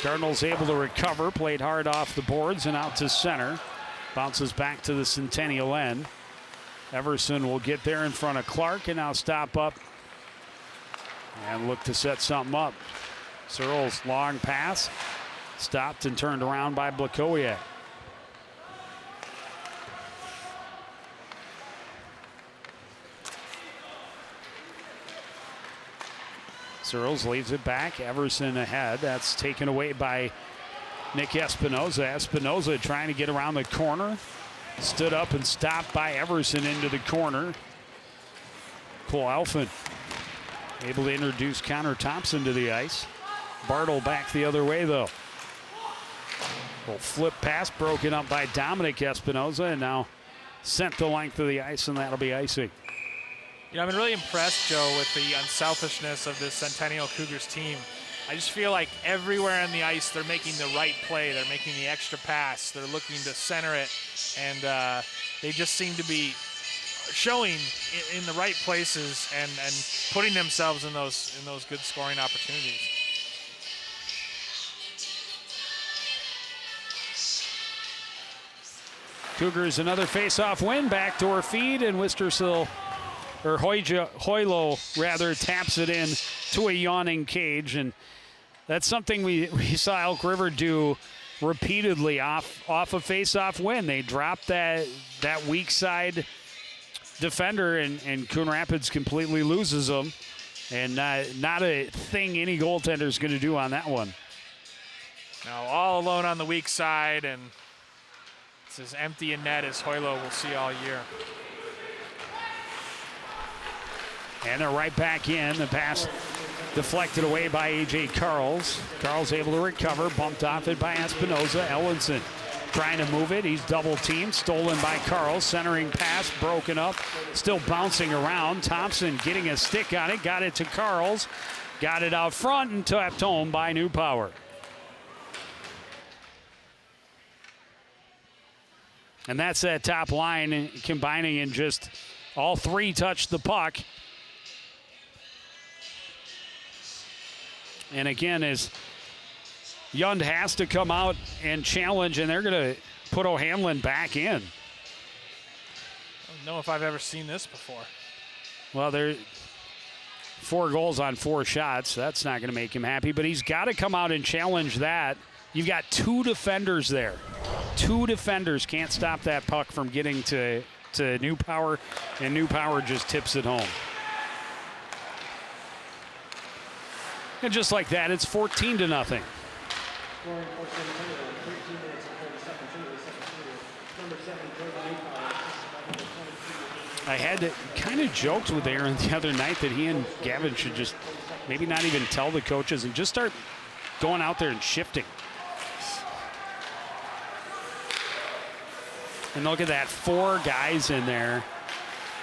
Cardinals able to recover, played hard off the boards and out to center. Bounces back to the Centennial end. Everson will get there in front of Clark and now stop up and look to set something up. Searles' long pass, stopped and turned around by Blakowiak. Searles leaves it back. Everson ahead. That's taken away by Nick Espinoza. Espinoza trying to get around the corner. Stood up and stopped by Everson into the corner. Cole Alphin able to introduce Connor Thompson to the ice. Bartle back the other way though. Little flip pass broken up by Dominic Espinoza and now sent the length of the ice, and that'll be icing. You know, I've been really impressed, Joe, with the unselfishness of this Centennial Cougars team. I just feel like everywhere on the ice, they're making the right play. They're making the extra pass. They're looking to center it. And they just seem to be showing in the right places and putting themselves in those good scoring opportunities. Cougars another face-off win, backdoor feed, and Wistersill, or Hoylo rather, taps it in to a yawning cage, and that's something we saw Elk River do repeatedly off a face-off win. They dropped that weak side defender, and Coon Rapids completely loses them, and not a thing any goaltender is going to do on that one. Now all alone on the weak side, and it's as empty a net as Hoylo will see all year. And they're right back in. The pass deflected away by A.J. Carls. Carls able to recover, bumped off it by Espinoza. Ellenson trying to move it. He's double teamed, stolen by Carls. Centering pass, broken up, still bouncing around. Thompson getting a stick on it, got it to Carls. Got it out front and tapped home by New Power. And that's that top line combining, and just all three touched the puck. And again, as Yund has to come out and challenge, and they're going to put O'Hanlon back in. I don't know if I've ever seen this before. Well, they're 4 goals on 4 shots. That's not going to make him happy, but he's got to come out and challenge that. You've got 2 defenders there. 2 defenders can't stop that puck from getting to New Power, and New Power just tips it home. And just like that, it's 14-0. I had to kind of joked with Aaron the other night that he and Gavin should just maybe not even tell the coaches and just start going out there and shifting. And look at that, 4 guys in there.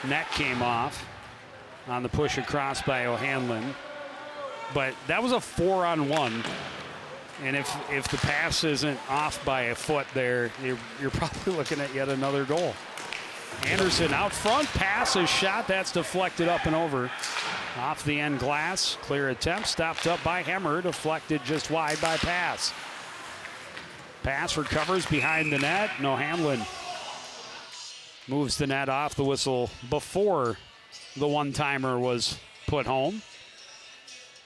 Net came off on the push across by O'Hanlon. But that was a 4-on-1. And if the pass isn't off by a foot there, you're probably looking at yet another goal. Anderson out front, pass is shot. That's deflected up and over. Off the end glass. Clear attempt, stopped up by Hemmer, deflected just wide by Pass. Pass recovers behind the net. No, O'Hanlon moves the net off the whistle before the one-timer was put home.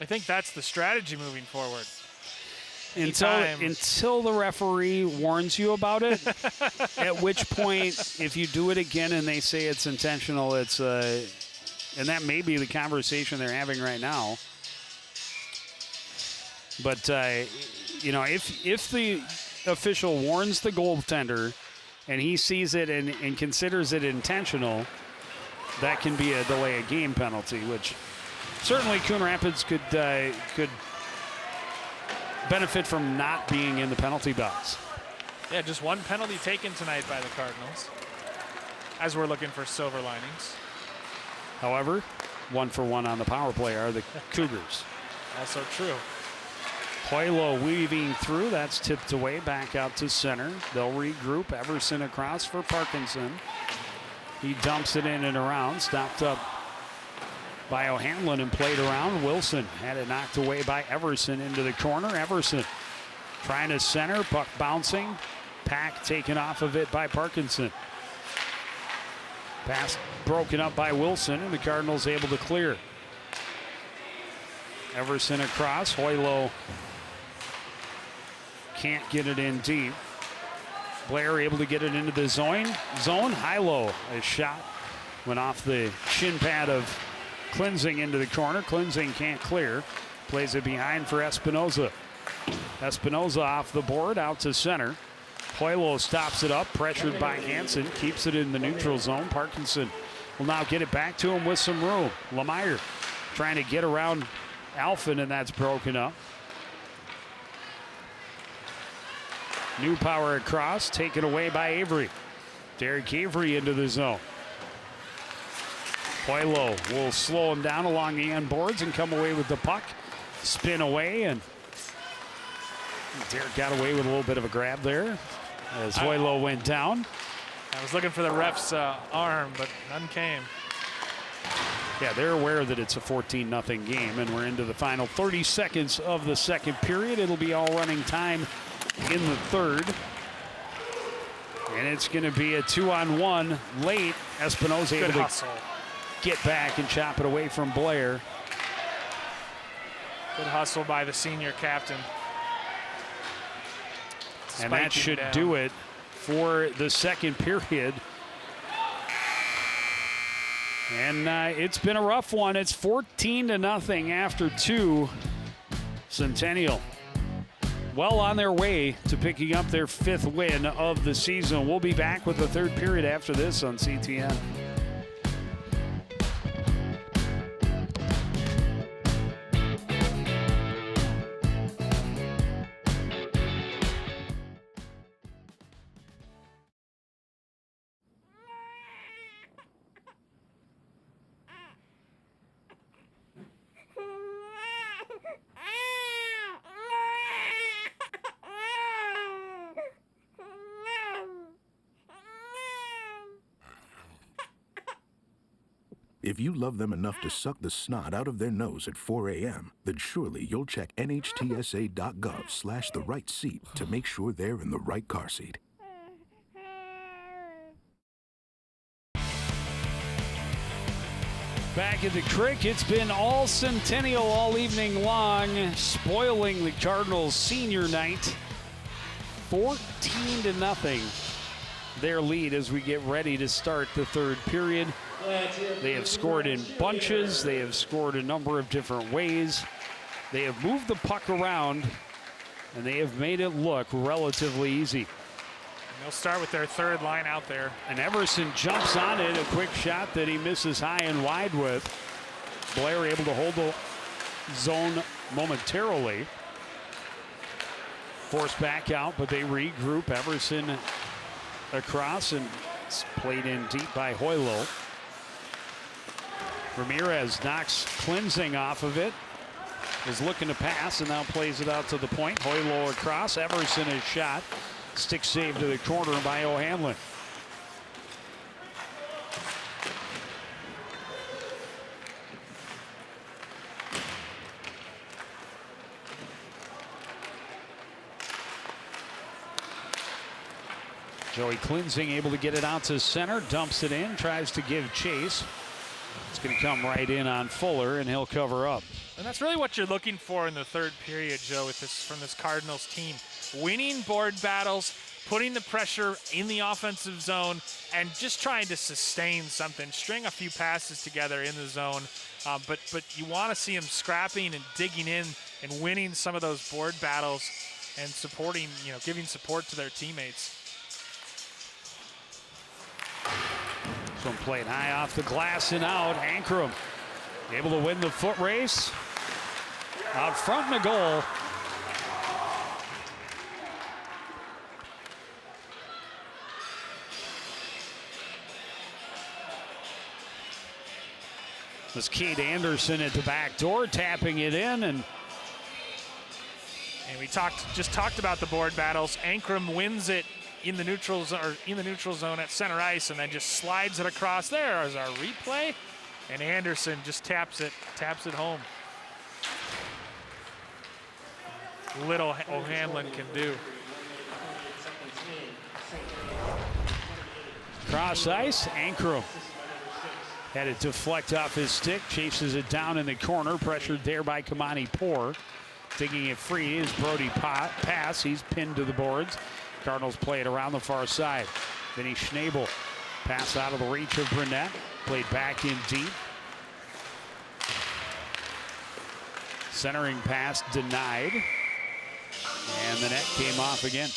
I think that's the strategy moving forward. Until the referee warns you about it, at which point, if you do it again and they say it's intentional, it's and that may be the conversation they're having right now. But you know, if the official warns the goaltender and he sees it and considers it intentional, that can be a delay of game penalty, which certainly Coon Rapids could benefit from not being in the penalty box. Yeah, just one penalty taken tonight by the Cardinals, as we're looking for silver linings. However, 1-for-1 on the power play are the Cougars. Also true. Hoylo weaving through. That's tipped away back out to center. They'll regroup. Everson across for Parkinson. He dumps it in and around. Stopped up by O'Hanlon and played around. Wilson had it knocked away by Everson into the corner. Everson trying to center. Puck bouncing. Pack taken off of it by Parkinson. Pass broken up by Wilson, and the Cardinals able to clear. Everson across. Hoylo can't get it in deep. Blair able to get it into the zone. High-low. A shot went off the shin pad of Cleansing into the corner. Cleansing can't clear. Plays it behind for Espinoza. Espinoza off the board, out to center. Hoylo stops it up, pressured by Hansen, keeps it in the neutral zone. Parkinson will now get it back to him with some room. Lemire trying to get around Alphin, and that's broken up. New power across, taken away by Avery. Derek Avery into the zone. Hoylo will slow him down along the end boards and come away with the puck. Spin away, and Derek got away with a little bit of a grab there as Hoylo went down. I was looking for the ref's arm, but none came. Yeah, they're aware that it's a 14-0 game, and we're into the final 30 seconds of the second period. It'll be all running time in the third. And it's going to be a 2-on-1 late. Espinoza able to hustle. Get back and chop it away from Blair. Good hustle by the senior captain. And that should do it for the second period. And it's been a rough one. It's 14-0 after 2. Centennial well on their way to picking up their 5th win of the season. We'll be back with the third period after this on CTN. If you love them enough to suck the snot out of their nose at 4 a.m., then surely you'll check nhtsa.gov/the right seat to make sure they're in the right car seat. Back at the Crick, it's been all Centennial all evening long, spoiling the Cardinals' senior night. 14-0 their lead as we get ready to start the third period. They have scored in bunches. They have scored a number of different ways. They have moved the puck around, and they have made it look relatively easy. They'll start with their third line out there. And Everson jumps on it, a quick shot that he misses high and wide with. Blair able to hold the zone momentarily. Forced back out, but they regroup. Everson across, and it's played in deep by Hoylo. Ramirez knocks Cleansing off of it. Is looking to pass and now plays it out to the point. Hoylo across. Everson is shot. Stick save to the corner by O'Hanlon. Joey Cleansing able to get it out to center, dumps it in, tries to give chase. It's going to come right in on Fuller, and he'll cover up. And that's really what you're looking for in the third period, Joe, with this from this Cardinals team. Winning board battles, putting the pressure in the offensive zone, and just trying to sustain something, string a few passes together in the zone. But you want to see them scrapping and digging in and winning some of those board battles and supporting, giving support to their teammates. This one played high off the glass and out. Ankrum able to win the foot race. Out front in the goal. This Cade Anderson at the back door, tapping it in, and we just talked about the board battles. Ankrum wins it in the neutral zone at center ice, and then just slides it across. There is our replay, and Anderson just taps it home. Little O'Hanlon can do. Cross ice, Ankrum had it deflect off his stick, chases it down in the corner, pressured there by Kamani Poor. Digging it free is Brody pass. He's pinned to the boards. Cardinals play it around the far side. Vinny Schnabel, pass out of the reach of Burnett, played back in deep. Centering pass denied, and the net came off again.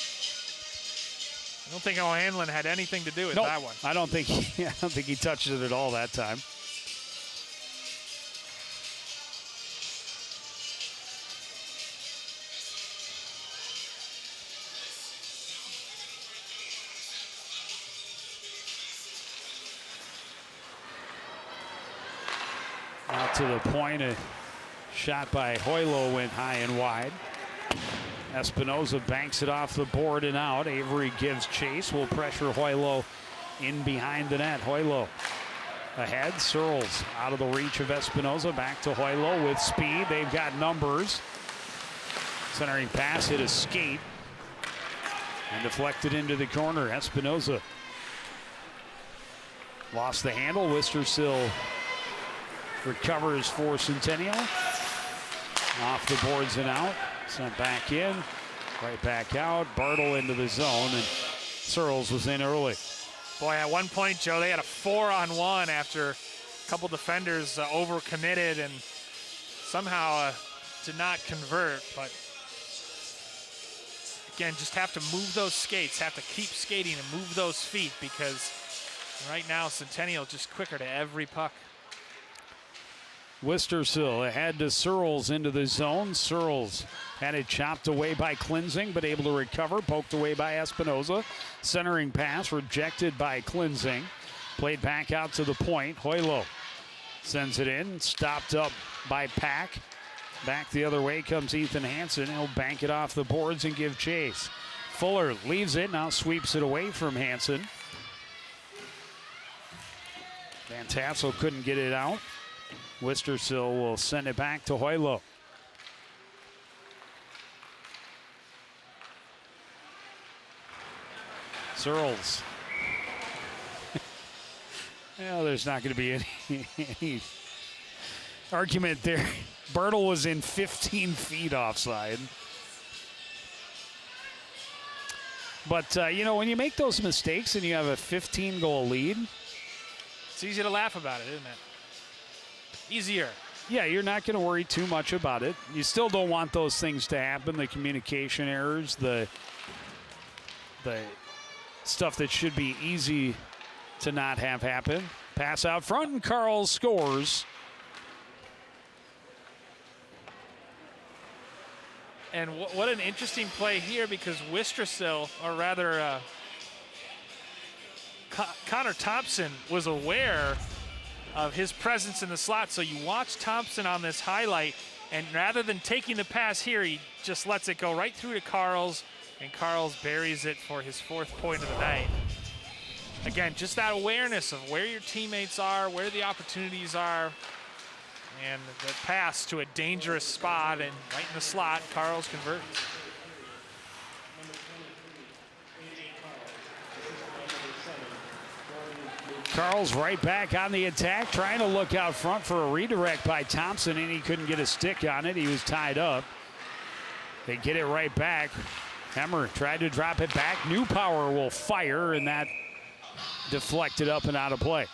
I don't think O'Hanlon had anything to do with that one. I don't think he touched it at all that time. Out to the point, a shot by Hoylo went high and wide. Espinoza banks it off the board and out. Avery gives chase, will pressure Hoylo in behind the net. Hoylo ahead, Searles out of the reach of Espinoza, back to Hoylo with speed. They've got numbers. Centering pass hit a skate and deflected into the corner. Espinoza lost the handle. Wistersill recovers for Centennial. Off the boards and out. Sent back in, right back out. Bartle into the zone, and Searles was in early. Boy, at one point, Joe, they had a 4-on-1 after a couple defenders overcommitted and somehow did not convert. But again, just have to move those skates, have to keep skating and move those feet, because right now Centennial just quicker to every puck. Wistersill ahead to Searles into the zone. Searles had it chopped away by Cleansing, but able to recover. Poked away by Espinoza. Centering pass rejected by Cleansing. Played back out to the point. Hoylo sends it in. Stopped up by Pack. Back the other way comes Ethan Hansen. He'll bank it off the boards and give chase. Fuller leaves it. Now sweeps it away from Hansen. Van Tassel couldn't get it out. Wistersill will send it back to Hoylo. Searles. Well, there's not going to be any argument there. Bartle was in 15 feet offside. But, when you make those mistakes and you have a 15-goal lead, it's easy to laugh about it, isn't it? Easier. Yeah, you're not going to worry too much about it. You still don't want those things to happen, the communication errors, the stuff that should be easy to not have happen. Pass out front, and Carl scores. And what an interesting play here, because Wistersill, or rather Connor Thompson was aware of his presence in the slot. So you watch Thompson on this highlight, and rather than taking the pass here, he just lets it go right through to Carls, and Carls buries it for his 4th point of the night. Again, just that awareness of where your teammates are, where the opportunities are, and the pass to a dangerous spot and right in the slot, Carls converts. Carl's right back on the attack, trying to look out front for a redirect by Thompson, and he couldn't get a stick on it. He was tied up. They get it right back. Hemmer tried to drop it back. Newpower will fire, and that deflected up and out of play.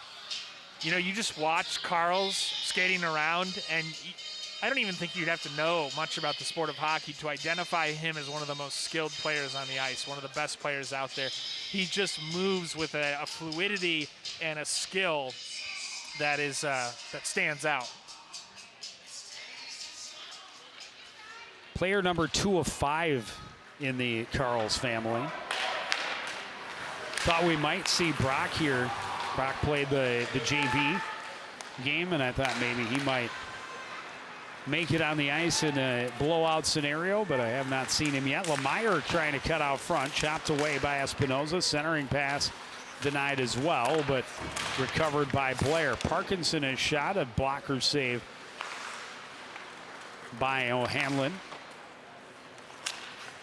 You know, you just watch Carls skating around, and I don't even think you'd have to know much about the sport of hockey to identify him as one of the most skilled players on the ice, one of the best players out there. He just moves with a fluidity and a skill that is that stands out. Player number 2 of 5 in the Carls family. Thought we might see Brock here. Brock played the JV game, and I thought maybe he might make it on the ice in a blowout scenario, but I have not seen him yet. Lemire trying to cut out front, chopped away by Espinoza. Centering pass denied as well, but recovered by Blair. Parkinson has shot, a blocker save by O'Hanlon.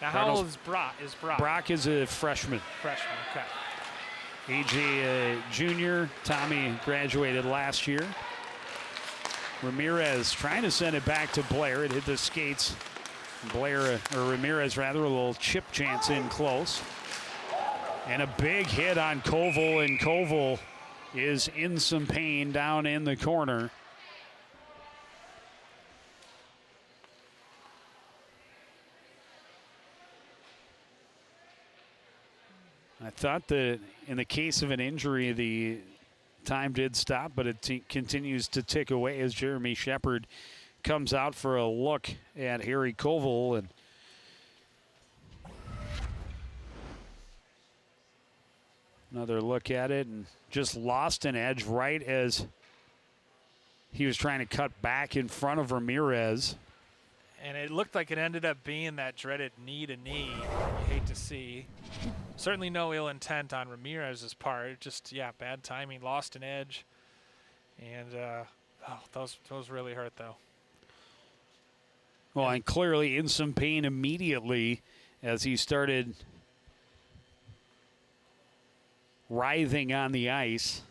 Now, how old is Brock? Brock is a freshman. Freshman, okay. AJ junior. Tommy graduated last year. Ramirez trying to send it back to Blair. It hit the skates. Blair, or Ramirez rather, a little chip chance in close. And a big hit on Koval, and Koval is in some pain down in the corner. I thought that in the case of an injury, the time did stop, but it continues to tick away as Jeremy Shepard comes out for a look at Harry Koval. And another look at it, and just lost an edge right as he was trying to cut back in front of Ramirez. And it looked like it ended up being that dreaded knee-to-knee you hate to see. Certainly no ill intent on Ramirez's part. Just, yeah, bad timing, lost an edge. And those really hurt, though. Well, and clearly in some pain immediately as he started writhing on the ice.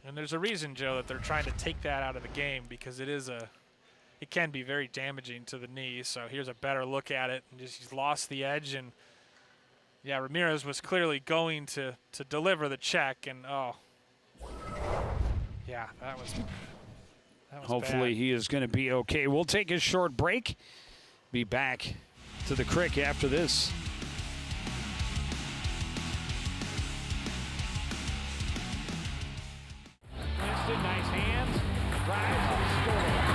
And there's a reason, Joe, that they're trying to take that out of the game, because it can be very damaging to the knee. So here's a better look at it. And just he's lost the edge, and yeah, Ramirez was clearly going to deliver the check, and yeah, that was hopefully bad. He is going to be okay. We'll take a short break. Be back to the Crick after this. Winston, nice hands, drives and scores.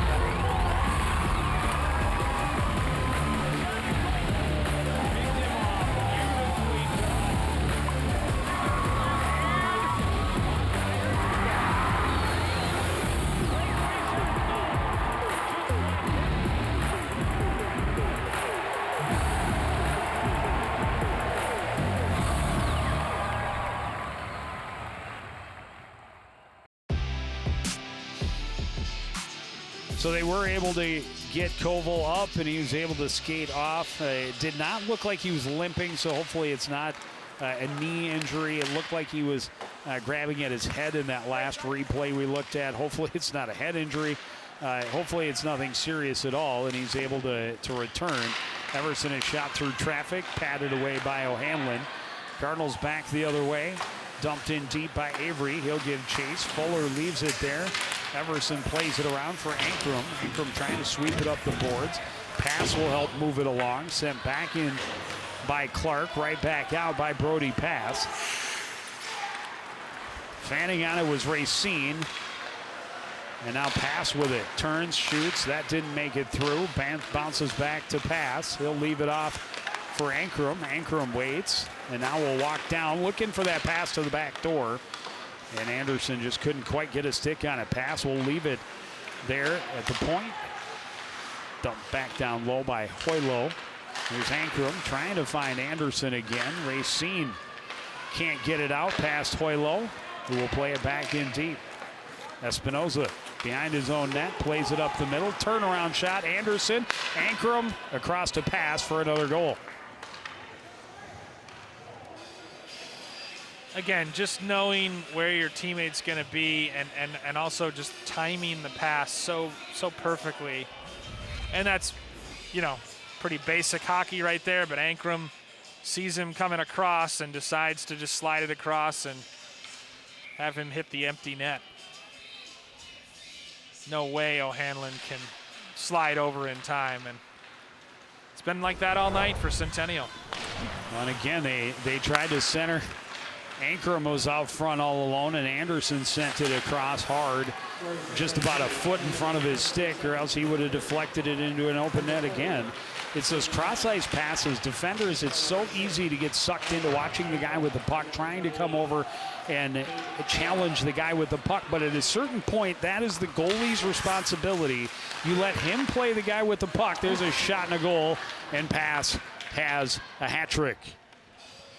So they were able to get Koval up, and he was able to skate off. It did not look like he was limping, so hopefully it's not a knee injury. It looked like he was grabbing at his head in that last replay we looked at. Hopefully it's not a head injury. Hopefully it's nothing serious at all, and he's able to return. Everson is shot through traffic, patted away by O'Hanlon. Cardinals back the other way. Dumped in deep by Avery. He'll give chase. Fuller leaves it there. Everson plays it around for Ankrum. Ankrum trying to sweep it up the boards. Pass will help move it along. Sent back in by Clark. Right back out by Brody Pass. Fanning on it was Racine. And now Pass with it. Turns, shoots. That didn't make it through. Bounces back to Pass. He'll leave it off for Ankrum. Ankrum waits, and now will walk down, looking for that pass to the back door. And Anderson just couldn't quite get a stick on it. Pass will leave it there at the point. Dumped back down low by Hoylo. Here's Ankrum trying to find Anderson again. Racine can't get it out past Hoylo, who will play it back in deep. Espinoza behind his own net, plays it up the middle. Turnaround shot, Anderson. Ankrum across to pass for another goal. Again, just knowing where your teammate's going to be and also just timing the pass so perfectly. And that's, you know, pretty basic hockey right there, but Ankrum sees him coming across and decides to just slide it across and have him hit the empty net. No way O'Hanlon can slide over in time, and it's been like that all night for Centennial. And again, they tried to center. Ankrum was out front all alone, and Anderson sent it across hard, just about a foot in front of his stick, or else he would have deflected it into an open net again. It's those cross-ice passes. Defenders, it's so easy to get sucked into watching the guy with the puck, trying to come over and challenge the guy with the puck. But at a certain point, that is the goalie's responsibility. You let him play the guy with the puck. There's a shot and a goal, and Pass has a hat trick.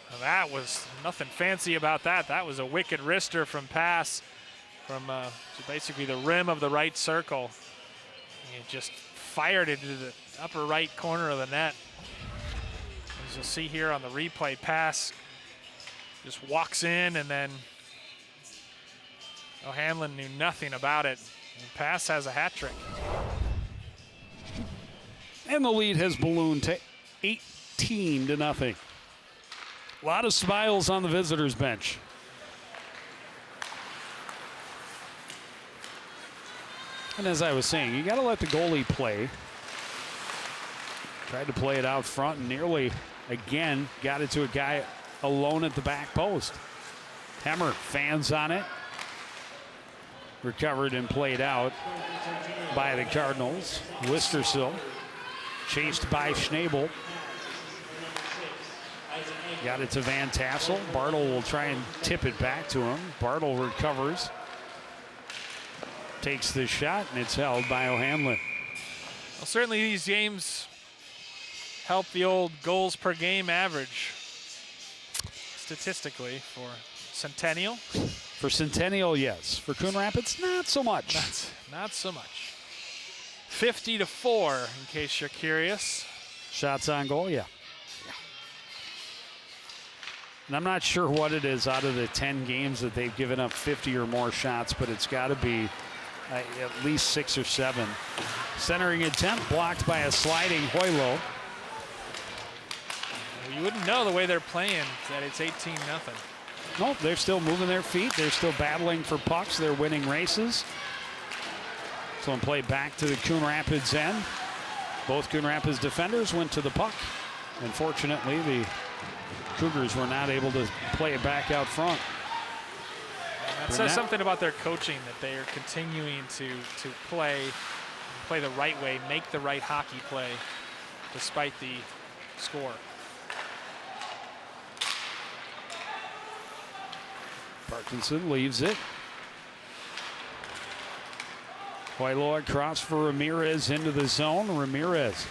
Well, that was nothing fancy about that. That was a wicked wrister from Pass from basically the rim of the right circle. He just fired it into the upper right corner of the net. As you'll see here on the replay, Pass just walks in, and then O'Hanlon knew nothing about it. And Pass has a hat trick. And the lead has ballooned to 18-0. A lot of smiles on the visitors' bench. And as I was saying, you got to let the goalie play. Tried to play it out front and nearly, again, got it to a guy alone at the back post. Hemmer fans on it. Recovered and played out by the Cardinals. Wistersill chased by Schnabel. Got it to Van Tassel. Bartle will try and tip it back to him. Bartle recovers. Takes the shot, and it's held by O'Hanlon. Well, certainly these games help the old goals per game average statistically for Centennial. For Centennial, yes. For Coon Rapids, not so much. Not so much. 50-4, in case you're curious. Shots on goal, yeah. And I'm not sure what it is out of the 10 games that they've given up 50 or more shots, but it's got to be at least 6 or 7. Centering attempt blocked by a sliding Hoylo. You wouldn't know the way they're playing that it's 18-0. Nope, they're still moving their feet. They're still battling for pucks. They're winning races. So I'm played back to the Coon Rapids end. Both Coon Rapids defenders went to the puck. Unfortunately, the Cougars were not able to play it back out front. That says something about their coaching, that they are continuing to play the right way, make the right hockey play, despite the score. Parkinson leaves it. Hoylo across for Ramirez into the zone. Ramirez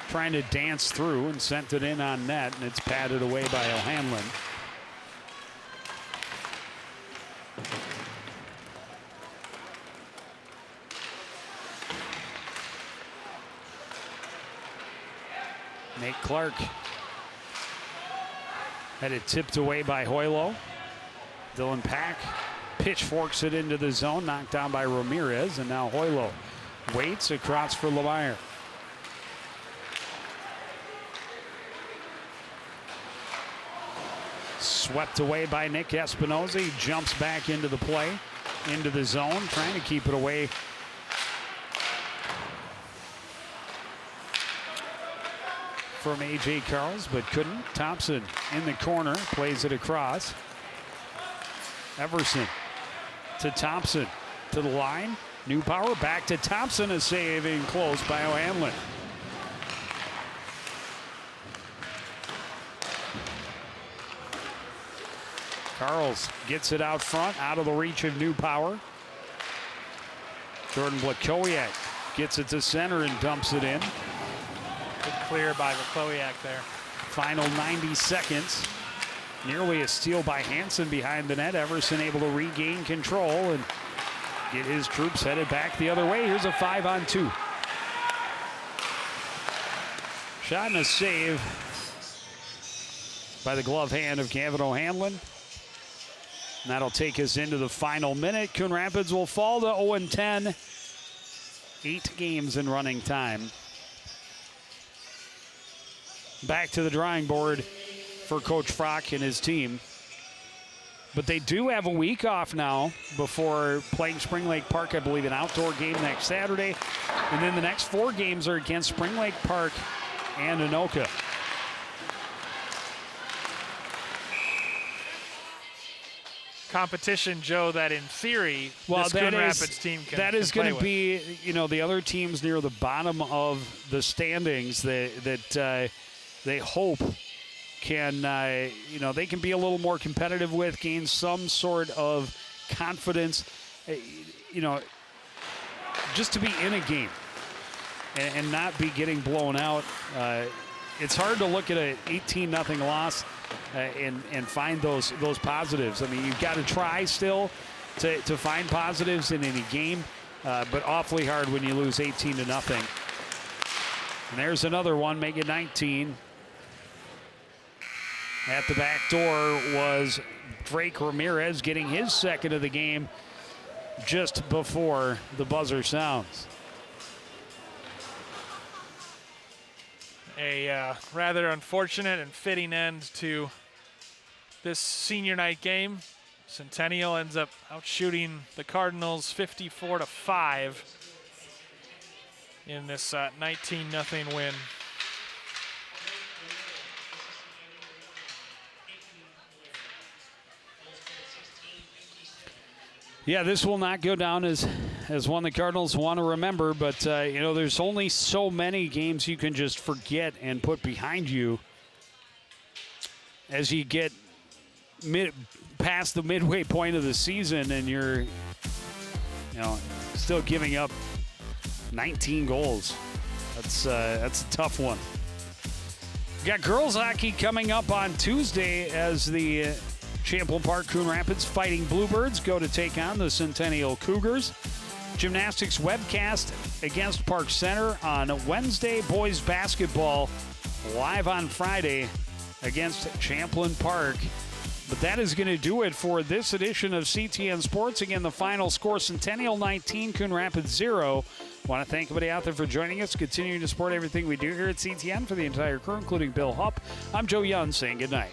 trying to dance through and sent it in on net, and it's padded away by O'Hanlon. Nate Clark had it tipped away by Hoylo. Dylan Pack pitchforks it into the zone, knocked down by Ramirez, and now Hoylo waits across for Lemire. Swept away by Nick Espinoza. He jumps back into the play, into the zone, trying to keep it away from A.J. Carls, but couldn't. Thompson in the corner, plays it across. Everson to Thompson to the line. New power back to Thompson, a save in close by O'Hanlon. Carls gets it out front, out of the reach of New Power. Jordan Blakowiak gets it to center and dumps it in. Good clear by Blakowiak there. Final 90 seconds. Nearly a steal by Hansen behind the net. Everson able to regain control and get his troops headed back the other way. Here's a 5-on-2. Shot and a save by the glove hand of Gavin O'Hanlon. And that'll take us into the final minute. Coon Rapids will fall to 0-10. 8 games in running time. Back to the drawing board for Coach Frock and his team. But they do have a week off now before playing Spring Lake Park, I believe, an outdoor game next Saturday. And then the next 4 games are against Spring Lake Park and Anoka. Competition, Joe, that in theory, this Coon Rapids team can That is going to with. be, the other teams near the bottom of the standings that they hope can, they can be a little more competitive with, gain some sort of confidence, just to be in a game and not be getting blown out. It's hard to look at an 18-0 loss and find those positives. I mean, you've got to try still to find positives in any game, but awfully hard when you lose 18-0. And there's another one, make it 19. At the back door was Drake Ramirez getting his second of the game just before the buzzer sounds. A rather unfortunate and fitting end to this senior night game. Centennial ends up outshooting the Cardinals 54-5 in this 19-0 win. Yeah, this will not go down as one the Cardinals want to remember, but, there's only so many games you can just forget and put behind you as you get past the midway point of the season and you're, still giving up 19 goals. That's a tough one. We got girls hockey coming up on Tuesday as the Champlain Park Coon Rapids Fighting Bluebirds go to take on the Centennial Cougars. Gymnastics webcast against Park Center on Wednesday. Boys basketball live on Friday against Champlain Park. But that is going to do it for this edition of CTN Sports. Again, the final score, Centennial 19, Coon Rapids 0. Want to thank everybody out there for joining us, continuing to support everything we do here at CTN. For the entire crew, including Bill Hupp, I'm Joe Young saying good night.